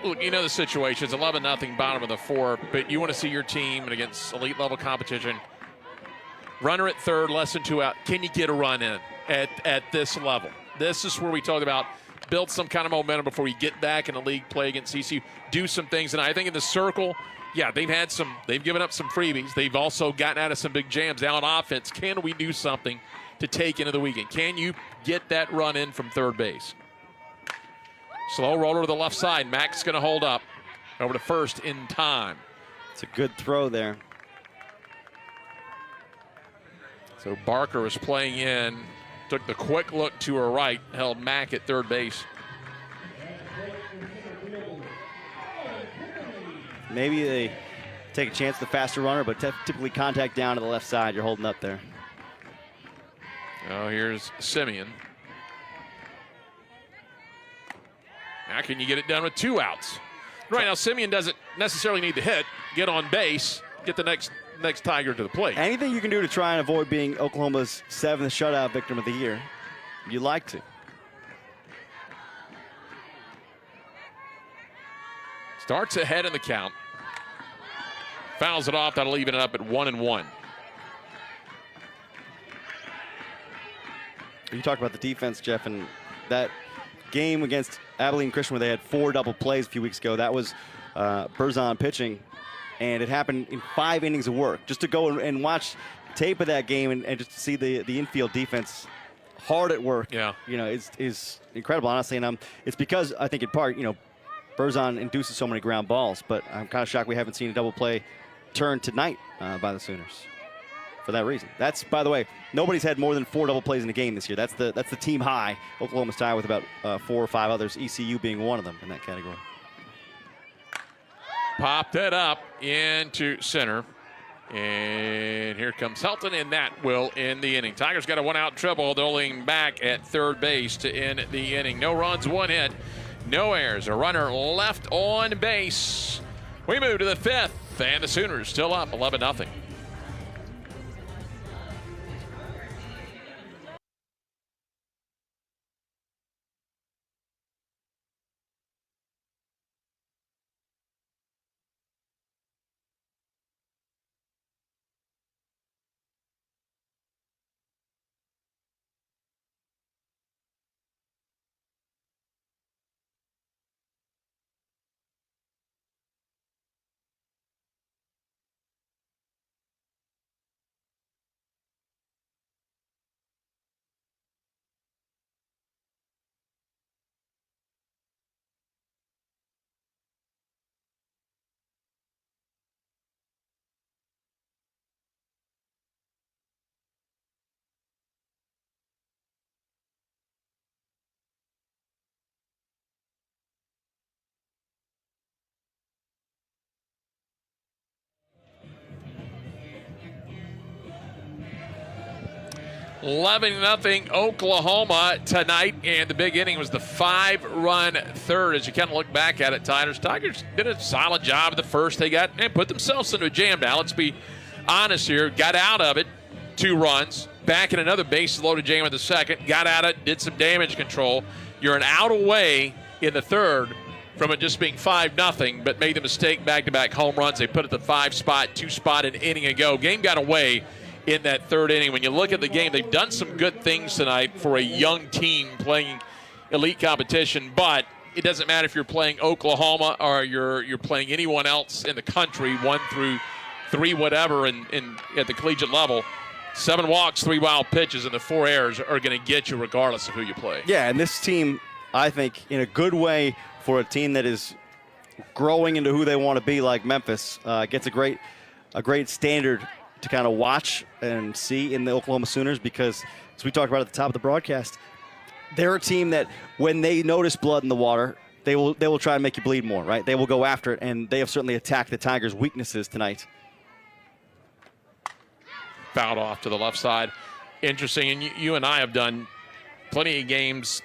S1: Look, you know the situation. It's 11-0 bottom of the 4th, but you want to see your team and against elite level competition. Runner at third, less than 2 out. Can you get a run in at this level? This is where we talk about build some kind of momentum before we get back in the league play against CCU. Do some things, and I think in the circle, yeah, they've given up some freebies. They've also gotten out of some big jams. Now on offense, can we do something to take into the weekend? Can you get that run in from third base? Slow roller to the left side. Mack's going to hold up over to first in time.
S2: It's a good throw there.
S1: So Barker is playing in. Took the quick look to her right, held Mack at third base.
S2: Maybe they take a chance, the faster runner, but typically contact down to the left side. You're holding up there.
S1: Oh, here's Simeon. Now can you get it done with 2 outs? Right now, Simeon doesn't necessarily need to hit, get on base, get the next Tiger to the plate.
S2: Anything you can do to try and avoid being Oklahoma's 7th shutout victim of the year, you like to.
S1: Starts ahead in the count. Fouls it off. That'll even it up at 1-1.
S2: You talked about the defense, Jeff, and that game against Abilene Christian where they had 4 double plays a few weeks ago. That was Berzon pitching, and it happened in 5 innings of work. Just to go and watch tape of that game and just to see the infield defense hard at work, is incredible, honestly. And it's because I think in part, Berzon induces so many ground balls, but I'm kind of shocked we haven't seen a double play turn tonight by the Sooners for that reason. That's, by the way, nobody's had more than 4 double plays in a game this year. That's the team high. Oklahoma's tied with about 4 or 5 others, ECU being one of them in that category.
S1: Popped it up into center. And here comes Helton, and that will end the inning. Tigers got a 1-out triple. They'll lean back at third base to end the inning. No runs, 1 hit, no errors. A runner left on base. We move to the 5th, and the Sooners still up 11-0. $11-0 Oklahoma tonight, and the big inning was the 5-run third. As you kind of look back at it, Tigers did a solid job in the first. They got and put themselves into a jam. Now let's be honest here. Got out of it, 2 runs. Back in another bases-loaded jam in the second. Got at it, did some damage control. You're an out away in the third from it just being 5-0, but made the mistake back-to-back home runs. They put it at the 5 spot, 2 spot an inning ago. Game got away in that third inning. When you look at the game, they've done some good things tonight for a young team playing elite competition, but it doesn't matter if you're playing Oklahoma or you're playing anyone else in the country, 1 through 3, whatever, in at the collegiate level. 7 walks, 3 wild pitches, and the 4 errors are going to get you regardless of who you play.
S2: Yeah, and this team, I think, in a good way for a team that is growing into who they want to be, like Memphis, gets a great standard to kind of watch and see in the Oklahoma Sooners, because, as we talked about at the top of the broadcast, they're a team that when they notice blood in the water, they will try and make you bleed more, right? They will go after it, and they have certainly attacked the Tigers' weaknesses tonight.
S1: Fouled off to the left side. Interesting, and you and I have done plenty of games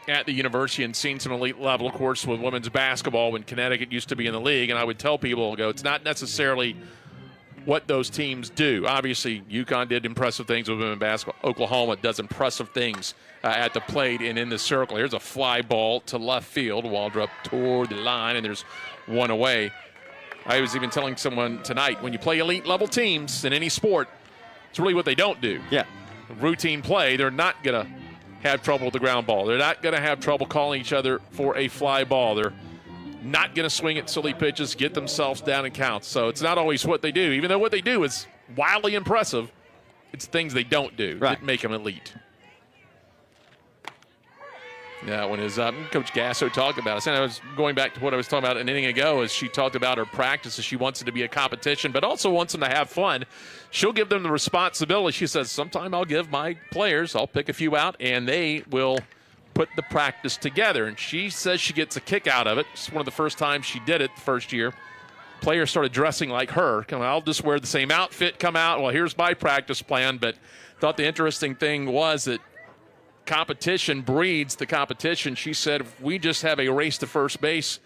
S1: at the university and seen some elite level, of course, with women's basketball when Connecticut used to be in the league, and I would tell people, it's not necessarily what those teams do. Obviously, UConn did impressive things with women's basketball. Oklahoma does impressive things at the plate and in the circle. Here's a fly ball to left field. Waldrop toward the line, and there's 1 away. I was even telling someone tonight, when you play elite level teams in any sport, it's really what they don't do.
S2: Yeah.
S1: Routine play, they're not going to have trouble with the ground ball. They're not going to have trouble calling each other for a fly ball. They're not going to swing at silly pitches, get themselves down in counts. So it's not always what they do. Even though what they do is wildly impressive, it's things they don't do that make them elite. That one is Coach Gasso talked about it. And I was going back to what I was talking about an inning ago, as she talked about her practices. She wants it to be a competition, but also wants them to have fun. She'll give them the responsibility. She says, sometime I'll give my players, I'll pick a few out, and they will put the practice together. And she says she gets a kick out of it. It's one of the first times she did it the first year. Players started dressing like her. I'll just wear the same outfit, come out. Well, here's my practice plan. But thought the interesting thing was that competition breeds the competition. She said, if we just have a race to first base,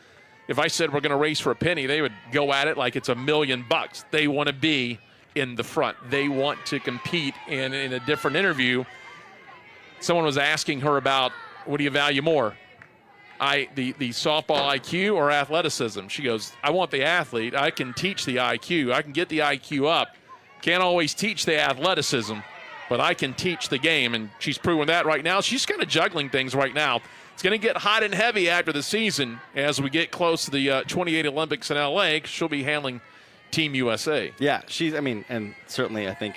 S1: if I said we're going to race for a penny, they would go at it like it's $1 million. They want to be in the front. They want to compete. And in a different interview, someone was asking her about, what do you value more? the softball IQ or athleticism? She goes, I want the athlete. I can teach the IQ. I can get the IQ up. Can't always teach the athleticism, but I can teach the game, and she's proven that right now. She's kind of juggling things right now. It's going to get hot and heavy after the season as we get close to the 28 Olympics in L.A. She'll be handling Team USA.
S2: Yeah, and certainly I think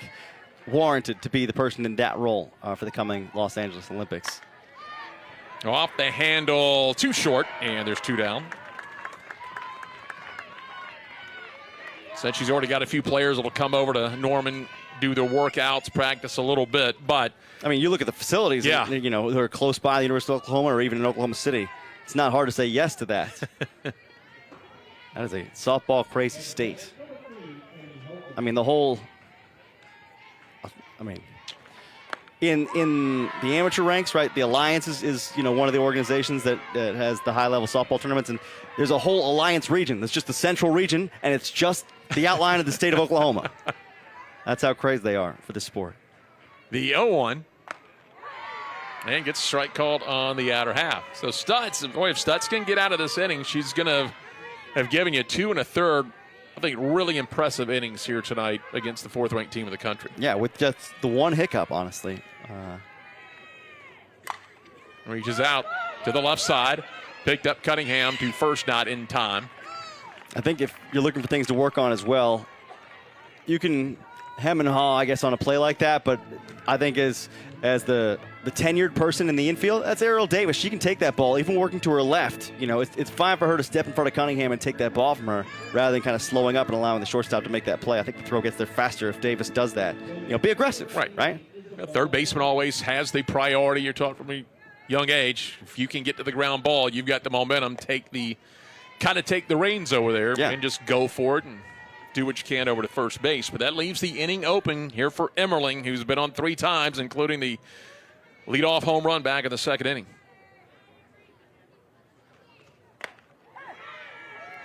S2: warranted to be the person in that role for the coming Los Angeles Olympics.
S1: Off the handle, too short, and there's 2 down. Said she's already got a few players that will come over to Norman, do their workouts, practice a little bit. But
S2: I mean, you look at the facilities, who are close by the University of Oklahoma or even in Oklahoma City. It's not hard to say yes to that. That is a softball crazy state. I mean, in the amateur ranks, right, the Alliance is one of the organizations that has the high-level softball tournaments, and there's a whole Alliance region. That's just the central region, and it's just the outline of the state of Oklahoma. That's how crazy they are for this sport.
S1: The 0-1, and gets a strike called on the outer half. So Stutz, if Stutz can get out of this inning, she's going to have given you 2 1/3, I think, really impressive innings here tonight against the 4th-ranked team in the country.
S2: Yeah, with just the one hiccup, honestly.
S1: Reaches out to the left side. Picked up Cunningham to first, not in time.
S2: I think if you're looking for things to work on as well, you can hem and haw, I guess, on a play like that. But I think as the tenured person in the infield, that's Ariel Davis. She can take that ball, even working to her left. It's fine for her to step in front of Cunningham and take that ball from her rather than kind of slowing up and allowing the shortstop to make that play. I think the throw gets there faster if Davis does that. Be aggressive. Right?
S1: Third baseman always has the priority. You're taught from a young age. If you can get to the ground ball, you've got the momentum. Take the reins over there and just go for it and do what you can over to first base. But that leaves the inning open here for Emmerling, who's been on 3 times, including the leadoff home run back in the 2nd inning.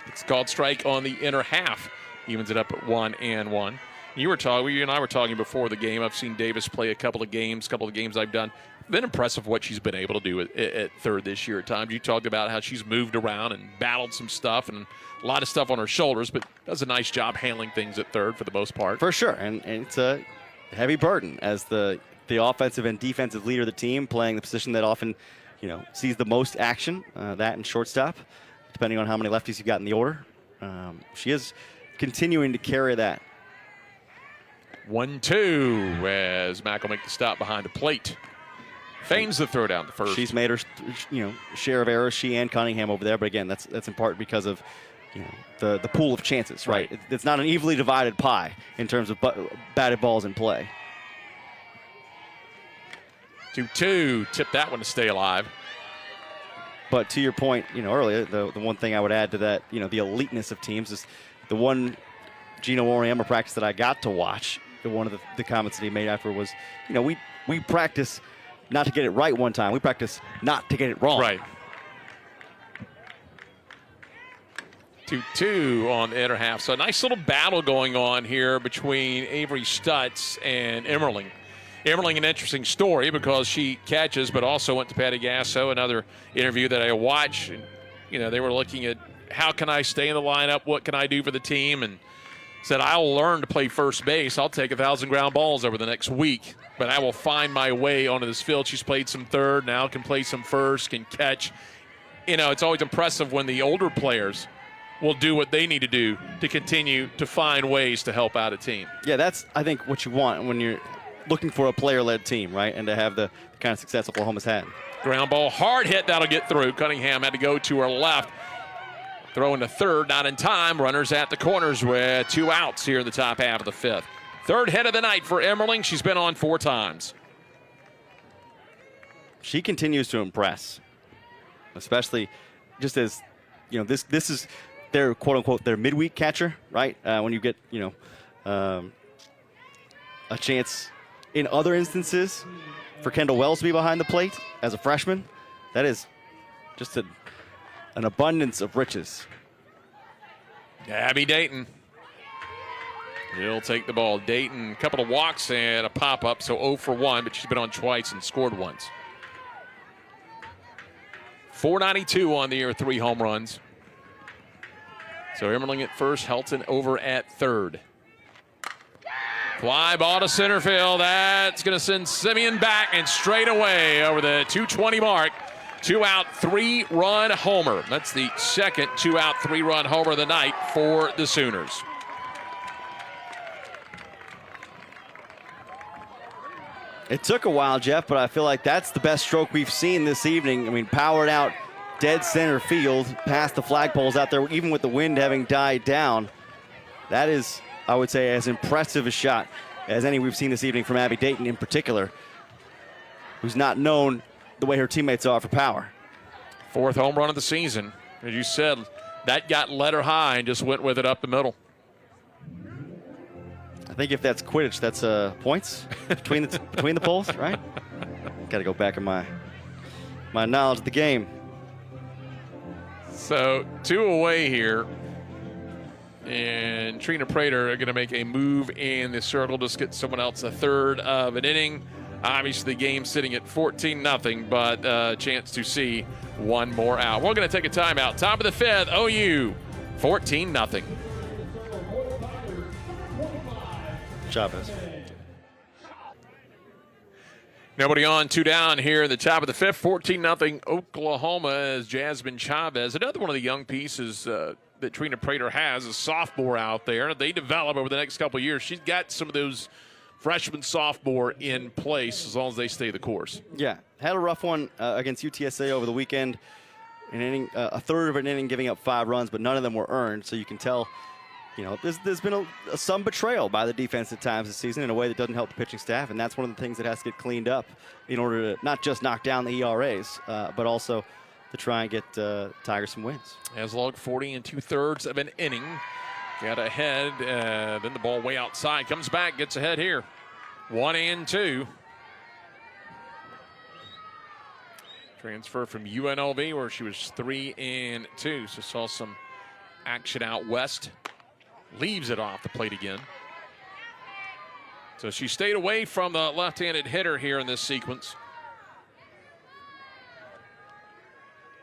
S1: It's called strike on the inner half. Evens it up at 1-1. You and I were talking before the game. I've seen Davis play a couple of games I've done. Been impressive what she's been able to do at third this year at times. You talked about how she's moved around and battled some stuff and a lot of stuff on her shoulders, but does a nice job handling things at third for the most part.
S2: For sure, and it's a heavy burden as the offensive and defensive leader of the team, playing the position that often, sees the most action, that and shortstop, depending on how many lefties you've got in the order. She is continuing to carry that.
S1: 1-2 as Mack will make the stop behind the plate. Feigns the throw down the first.
S2: She's made her, share of errors. She and Cunningham over there, but again, that's in part because of, the pool of chances. Right. It's not an evenly divided pie in terms of batted balls in play.
S1: 2-2. Tip that one to stay alive.
S2: But to your point, earlier, the one thing I would add to that, the eliteness of teams is the one Gino Auriemma practice that I got to watch. One of the comments that he made after was, we practice not to get it right one time. We practice not to get it wrong.
S1: Right. 2-2 on the inner half. So a nice little battle going on here between Avery Stutz and Emmerling. Emmerling, an interesting story because she catches, but also went to Patty Gasso, another interview that I watched. And, they were looking at how can I stay in the lineup? What can I do for the team? And said, I'll learn to play first base. I'll take 1,000 ground balls over the next week, but I will find my way onto this field. She's played some third, now can play some first, can catch. It's always impressive when the older players will do what they need to do to continue to find ways to help out a team.
S2: Yeah, that's, I think, what you want when you're looking for a player-led team, right? And to have the kind of success Oklahoma's had.
S1: Ground ball, hard hit, that'll get through. Cunningham had to go to her left. Throwing to third, not in time. Runners at the corners with 2 outs here in the top half of the 5th. Third hit of the night for Emmerling. She's been on 4 times.
S2: She continues to impress, especially just as, this is their quote-unquote their midweek catcher, right? When you get, a chance in other instances for Kendall Wells to be behind the plate as a freshman, that is just an abundance of riches.
S1: Abby Dayton. He'll take the ball. Dayton, a couple of walks and a pop-up, so 0 for 1, but she's been on twice and scored once. 492 on the year, 3 home runs. So Emmerling at first, Helton over at third. Fly ball to center field. That's going to send Simeon back and straight away over the 220 mark. 2-out, 3-run homer. That's the second 2-out, 3-run homer of the night for the Sooners.
S2: It took a while, Jeff, but I feel like that's the best stroke we've seen this evening. I mean, powered out dead center field, past the flagpoles out there, even with the wind having died down. That is, I would say, as impressive a shot as any we've seen this evening from Abby Dayton in particular, who's not known the way her teammates are for power.
S1: 4th home run of the season. As you said, that got letter high and just went with it up the middle.
S2: I think if that's Quidditch, that's points between the poles, right? Got to go back in my knowledge of the game.
S1: So 2 away here. And Trina Prater are going to make a move in the circle, just get someone else a third of an inning. Obviously, the game sitting at 14-0, but a chance to see one more out. We're going to take a timeout. Top of the 5th, OU, 14-0.
S2: Chavez.
S1: Nobody on, 2 down here in the top of the 5th. 14-0 Oklahoma as Jasmine Chavez. Another one of the young pieces that Trina Prater has, a sophomore out there. They develop over the next couple of years. She's got some of those freshman, sophomore in place as long as they stay the course.
S2: Yeah, had a rough one against UTSA over the weekend. An inning, a third of an inning, giving up 5 runs, but none of them were earned. So you can tell, you know, there's been some betrayal by the defense at times this season in a way that doesn't help the pitching staff, and that's one of the things that has to get cleaned up in order to not just knock down the ERAs, but also to try and get Tigers some wins.
S1: Has logged 40 2/3 of an inning. Got ahead, then the ball way outside. Comes back, gets ahead here. 1-2. Transfer from UNLV where she was 3-2. So saw some action out west. Leaves it off the plate again. So she stayed away from the left-handed hitter here in this sequence.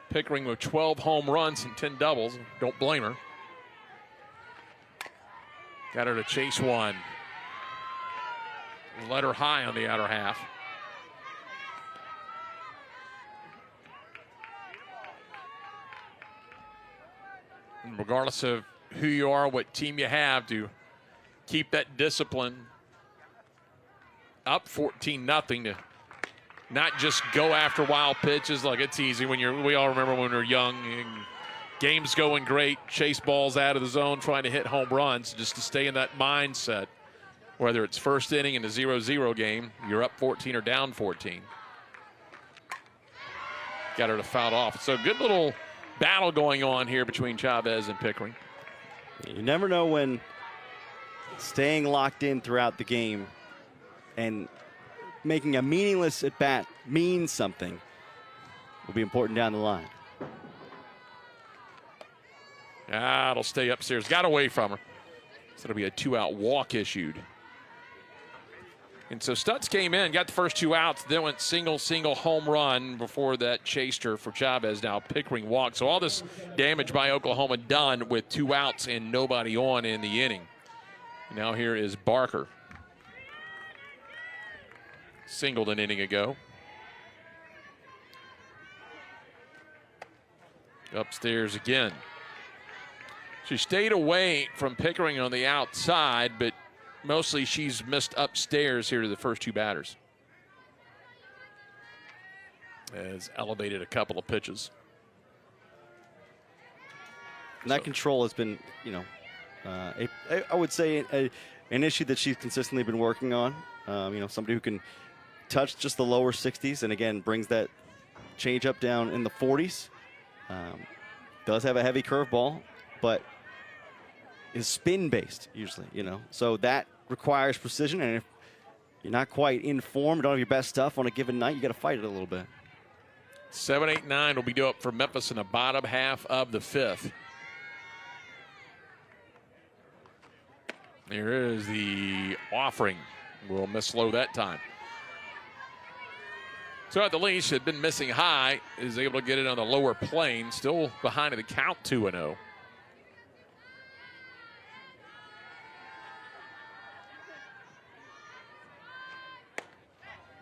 S1: Pickering with 12 home runs and 10 doubles. Don't blame her. Got her to chase one. Let her high on the outer half. And regardless of who you are, what team you have, to keep that discipline up 14-0 to not just go after wild pitches. Like, it's easy when we all remember when we were young and games going great, chase balls out of the zone, trying to hit home runs, just to stay in that mindset. Whether it's first inning in a 0-0 game, you're up 14 or down 14. Got her to foul off. So good little battle going on here between Chavez and Pickering.
S2: You never know when staying locked in throughout the game and making a meaningless at bat means something will be important down the line.
S1: It'll stay upstairs. Got away from her. So it'll be a 2-out walk issued. And so Stutz came in, got the first 2 outs, then went single home run before that chased her for Chavez. Now Pickering walked. So all this damage by Oklahoma done with 2 outs and nobody on in the inning. Now here is Barker. Singled an inning ago. Upstairs again. She stayed away from Pickering on the outside, but mostly she's missed upstairs here to the first 2 batters. Has elevated a couple of pitches.
S2: And that control has been, you know, I would say an issue that she's consistently been working on. You know, somebody who can touch just the lower 60s and, again, brings that changeup down in the 40s. Does have a heavy curveball, but is spin-based usually, you know. So that requires precision, and if you're not quite in form, don't have your best stuff on a given night, you got to fight it a little bit.
S1: 7, 8, 9 will be due up for Memphis in the bottom half of the 5th. Here is the offering. We'll miss low that time. So at the least, had been missing high, is able to get it on the lower plane, still behind in the count 2-0.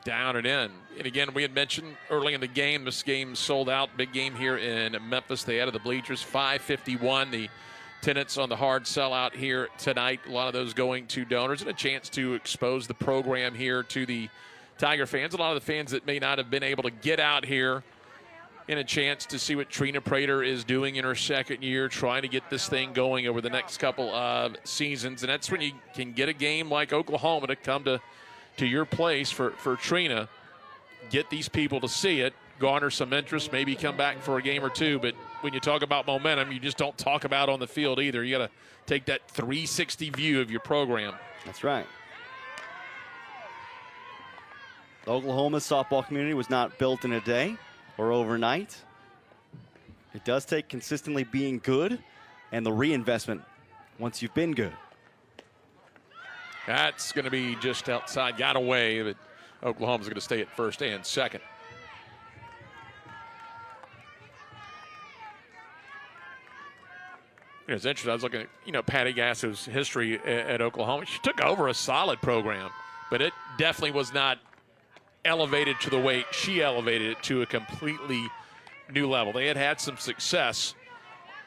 S1: Down and in. And again, we had mentioned early in the game, this game sold out. Big game here in Memphis. They added the bleachers, 551. The tenants on the hard sellout here tonight. A lot of those going to donors and a chance to expose the program here to the Tiger fans. A lot of the fans that may not have been able to get out here, and a chance to see what Trina Prater is doing in her second year, trying to get this thing going over the next couple of seasons. And that's when you can get a game like Oklahoma to come to your place for Trina, get these people to see it, garner some interest, maybe come back for a game or two. But when you talk about momentum, you just don't talk about on the field either. You got to take that 360 view of your program.
S2: That's right. Oklahoma's softball community was not built in a day or overnight. It does take consistently being good and the reinvestment once you've been good.
S1: That's going to be just outside, got away, but Oklahoma's going to stay at first and second. It's interesting. I was looking at, Patty Gasso's history at Oklahoma. She took over a solid program, but it definitely was not elevated to the way she elevated it to a completely new level. They had some success,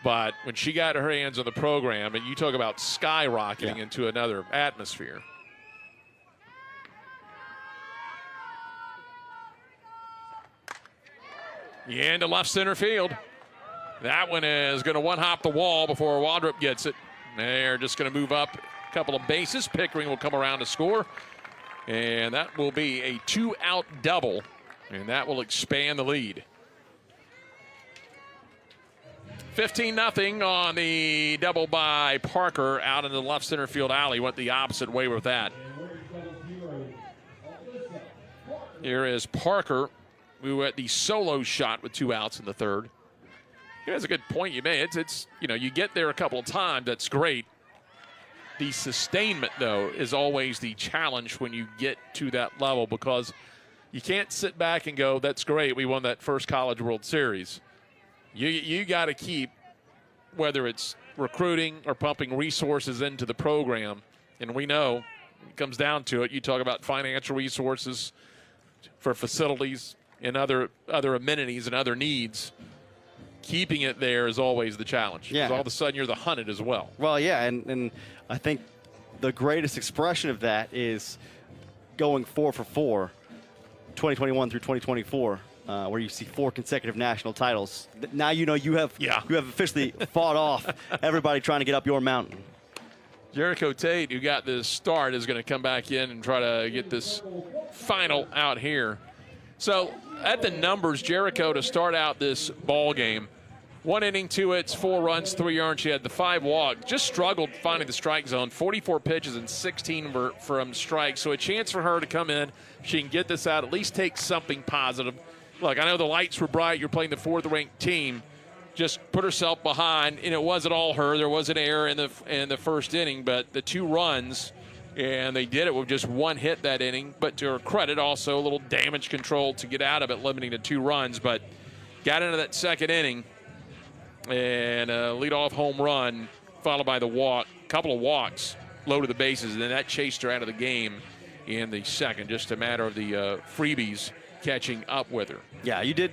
S1: but when she got her hands on the program, and you talk about skyrocketing into another atmosphere. Into left center field. That one is going to one-hop the wall before Waldrop gets it. They're just going to move up a couple of bases. Pickering will come around to score. And that will be a 2-out double, and that will expand the lead. 15-0 on the double by Parker out in the left center field alley. Went the opposite way with that. Here is Parker, who at the solo shot with 2 outs in the third. That's a good point you made. It's you get there a couple of times, that's great. The sustainment, though, is always the challenge when you get to that level, because you can't sit back and go, that's great, we won that first College World Series. You got to keep, whether it's recruiting or pumping resources into the program, and we know it comes down to it. You talk about financial resources for facilities and other amenities and other needs. Keeping it there is always the challenge.
S2: Yeah.
S1: Because all of a sudden you're the hunted as well.
S2: Well, yeah, and I think the greatest expression of that is going 4 for 4, 2021 through 2024, where you see 4 consecutive national titles. Now you have officially fought off everybody trying to get up your mountain.
S1: Jericho Tate, who got this start, is going to come back in and try to get this final out here. So at the numbers, Jericho to start out this ball game, 1 inning, 2 hits, 4 runs, 3 earned. She had the 5 walks. Just struggled finding the strike zone. 44 pitches and 16 from strikes. So a chance for her to come in. She can get this out, at least take something positive. Look, I know the lights were bright. You're playing the 4th-ranked team. Just put herself behind, and it wasn't all her. There was an error in the first inning, but the 2 runs, and they did it with just 1 hit that inning. But to her credit, also a little damage control to get out of it, limiting to 2 runs. But got into that second inning, and a leadoff home run, followed by the walk, couple of walks, low to the bases, and then that chased her out of the game in the second. Just a matter of the freebies catching up with her.
S2: Yeah, you did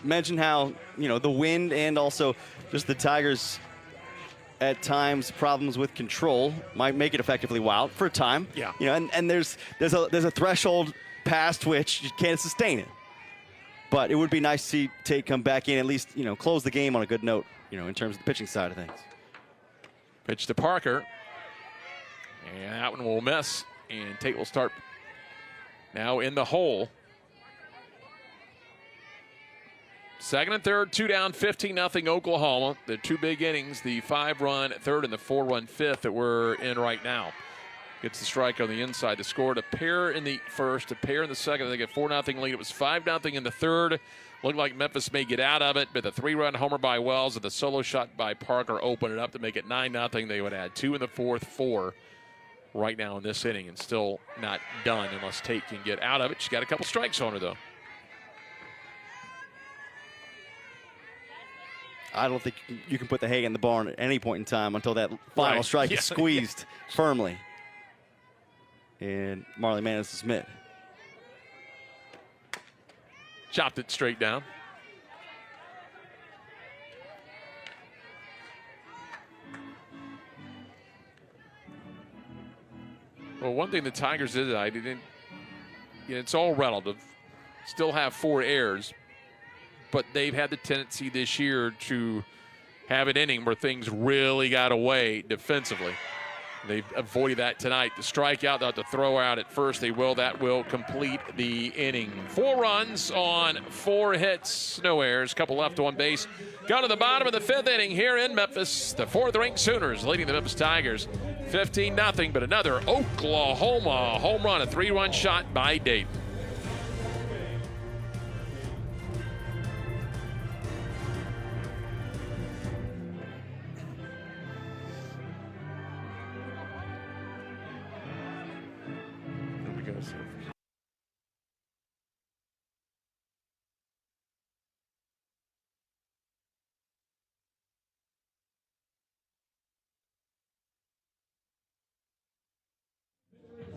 S2: mention how, the wind and also just the Tigers at times problems with control might make it effectively wild for a time.
S1: Yeah.
S2: And there's a threshold past which you can't sustain it. But it would be nice to see Tate come back in, at least, close the game on a good note, in terms of the pitching side of things.
S1: Pitch to Parker. And that one will miss. And Tate will start now in the hole. Second and third, 2 down, 15-0 Oklahoma. The 2 big innings, the 5-run third and the 4-run fifth that we're in right now. Gets the strike on the inside. They scored a pair in the first, a pair in the second. They get 4-0 lead. It was 5-0 in the third. Looked like Memphis may get out of it, but the 3-run homer by Wells and the solo shot by Parker opened it up to make it 9-0. They would add 2 in the fourth, 4 right now in this inning, and still not done unless Tate can get out of it. She's got a couple strikes on her, though.
S2: I don't think you can put the hay in the barn at any point in time until that final
S1: Right.
S2: strike
S1: Yeah.
S2: is squeezed firmly. And Marley Manis' mitt.
S1: Chopped it straight down. Well, one thing the Tigers did, I didn't. It's all relative. Still have 4 errors, but they've had the tendency this year to have an inning where things really got away defensively. They've avoided that tonight. The strikeout, they'll have to throw out at first. They will. That will complete the inning. 4 runs on 4 hits, no errors, couple left on base. Got to the bottom of the 5th inning here in Memphis. The 4th-ranked Sooners leading the Memphis Tigers 15-0, but another Oklahoma home run, a 3-run shot by Dayton.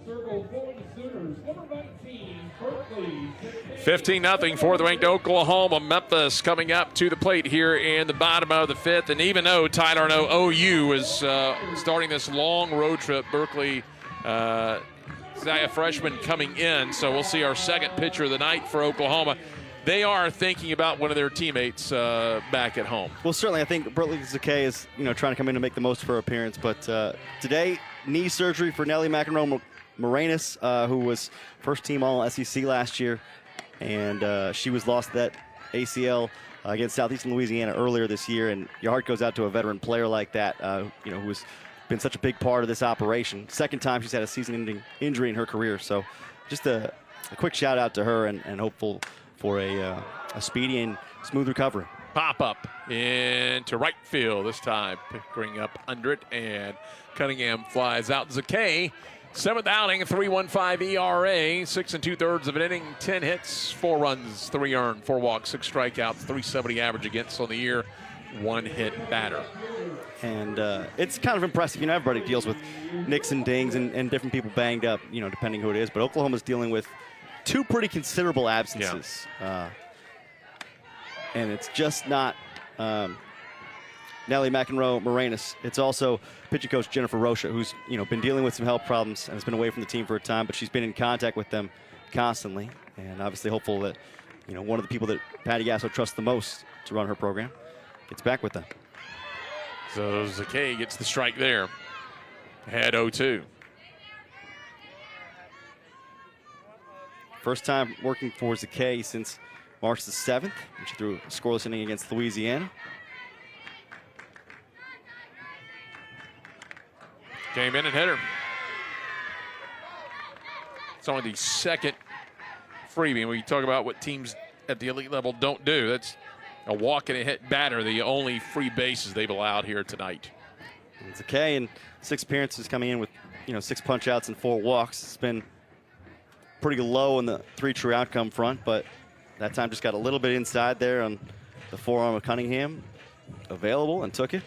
S3: Circle for the Sooners, number 19, Berkeley.
S1: 15-0, 4th-ranked Oklahoma. Memphis coming up to the plate here in the bottom of the 5th. And even though Tyler No OU is starting this long road trip, Berkeley, a freshman coming in, so we'll see our second pitcher of the night for Oklahoma. They are thinking about one of their teammates back at home.
S2: Well, certainly, I think Berkeley Zakay is trying to come in to make the most of her appearance. But today, knee surgery for Nellie McEnroe Moranis, who was first-team All-SEC last year, and she was lost that ACL against Southeastern Louisiana earlier this year. And your heart goes out to a veteran player like that, who's been such a big part of this operation. Second time she's had a season-ending injury in her career. So just a quick shout-out to her and hopeful for a speedy and smooth recovery.
S1: Pop up into right field this time. Pickering up under it, and Cunningham flies out. Zakay, 7th outing, 3.15 ERA, 6 2/3 of an inning, 10 hits, 4 runs, 3 earned, 4 walks, 6 strikeouts, 370 average against on the year, 1 hit batter.
S2: And it's kind of impressive. Everybody deals with nicks and dings and different people banged up, depending who it is. But Oklahoma's dealing with 2 pretty considerable absences.
S1: Yeah.
S2: And it's just not Nellie McEnroe Moranis. It's also pitching coach Jennifer Rocha, who's been dealing with some health problems and has been away from the team for a time, but she's been in contact with them constantly. And obviously hopeful that one of the people that Patty Gasso trusts the most to run her program gets back with them.
S1: So Zakay gets the strike there. Had 0-2.
S2: First time working for Zakay since March the 7th, when she threw a scoreless inning against Louisiana.
S1: Came in and hit her. It's only the second freebie. When you talk about what teams at the elite level don't do, that's a walk and a hit batter, the only free bases they've allowed here tonight.
S2: And Zakay in 6 appearances coming in with 6 punch outs and 4 walks. It's been pretty low in the 3 true outcome front, but that time just got a little bit inside there on the forearm of Cunningham. Available and took it.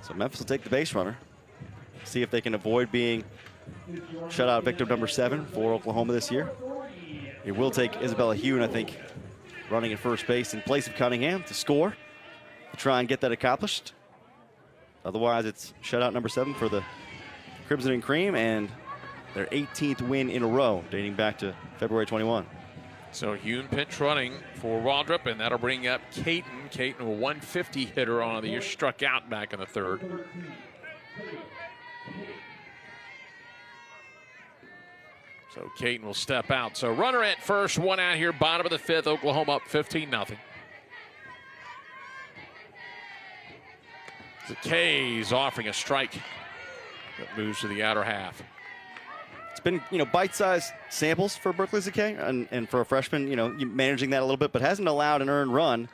S2: So Memphis will take the base runner. See if they can avoid being shutout victim number 7 for Oklahoma this year. It will take Isabella Hune, I think, running at first base in place of Cunningham to score, to try and get that accomplished. Otherwise, it's shutout number 7 for the Crimson and Cream, and their 18th win in a row, dating back to February 21.
S1: So Hune pinch running for Waldrop, and that'll bring up Caton. Caton, a 150 hitter on the year, struck out back in the 3rd. So Caton will step out. So runner at first, 1 out here, bottom of the 5th. Oklahoma up 15-0. Zakay's offering a strike that moves to the outer half.
S2: It's been, bite-sized samples for Berkeley Zakay, and for a freshman, managing that a little bit, but hasn't allowed an earned run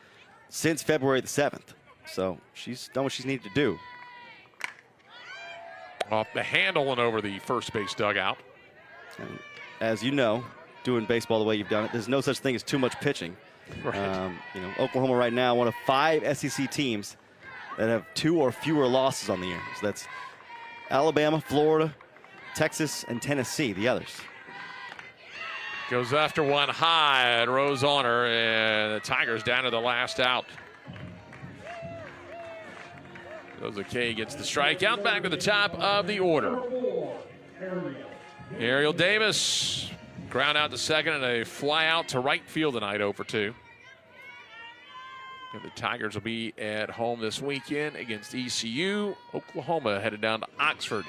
S2: since February the 7th. So she's done what she's needed to do.
S1: Off the handle and over the first base dugout.
S2: And as you know, doing baseball the way you've done it, there's no such thing as too much pitching.
S1: Right.
S2: Oklahoma right now, one of 5 SEC teams that have 2 or fewer losses on the year. So that's Alabama, Florida, Texas, and Tennessee, the others.
S1: Goes after one high and Rose on her, and the Tigers down to the last out. Those K gets the strikeout. Back to the top of the order. Ariel Davis ground out to second and a fly out to right field tonight, 0 for 2. And the Tigers will be at home this weekend against ECU. Oklahoma headed down to Oxford.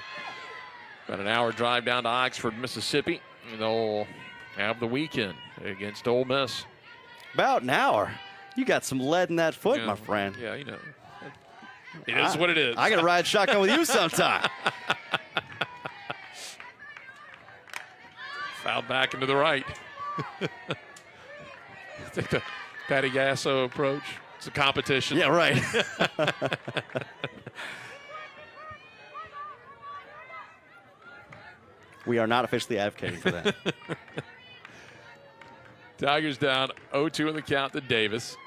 S1: About an hour drive down to Oxford, Mississippi. And they'll have the weekend against Ole Miss.
S2: About an hour. You got some lead in that foot,
S1: Yeah.
S2: my friend.
S1: Yeah, you know. It is what it is.
S2: I got to ride shotgun with you sometime.
S1: Foul back into the right. Take the Patty Gasso approach. It's a competition.
S2: Yeah, right. We are not officially advocating for that.
S1: Tigers down 0-2 in the count to Davis.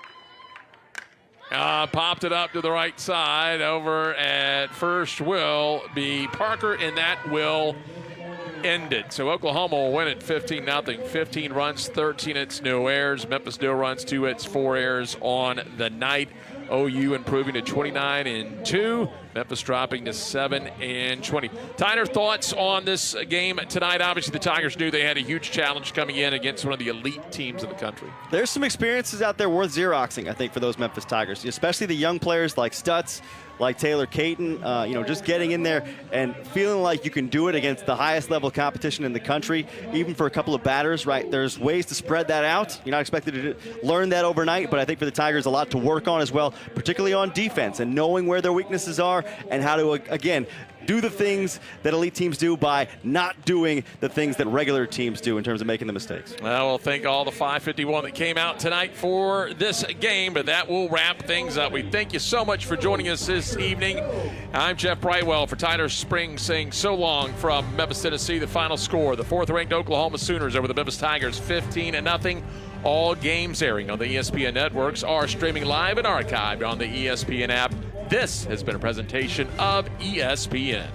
S1: Popped it up to the right side. Over at first will be Parker, and that will end it. So Oklahoma will win it 15-0. 15 runs, 13 hits, no errors. Memphis no runs, 2 hits, 4 errors on the night. OU improving to 29-2. Memphis dropping to 7-20. Tyner, thoughts on this game tonight? Obviously, the Tigers knew they had a huge challenge coming in against one of the elite teams in the country.
S2: There's some experiences out there worth Xeroxing, I think, for those Memphis Tigers, especially the young players like Stutz, like Taylor Caton, just getting in there and feeling like you can do it against the highest level of competition in the country, even for a couple of batters, right? There's ways to spread that out. You're not expected to learn that overnight, but I think for the Tigers, a lot to work on as well, particularly on defense and knowing where their weaknesses are and how to, again, do the things that elite teams do by not doing the things that regular teams do in terms of making the mistakes.
S1: Well, we'll thank all the 551 that came out tonight for this game, but that will wrap things up. We thank you so much for joining us this evening. I'm Jeff Brightwell for Tyler Spring saying so long from Memphis, Tennessee. The final score, the 4th-ranked Oklahoma Sooners over the Memphis Tigers, 15-0. All games airing on the ESPN networks are streaming live and archived on the ESPN app. This has been a presentation of ESPN.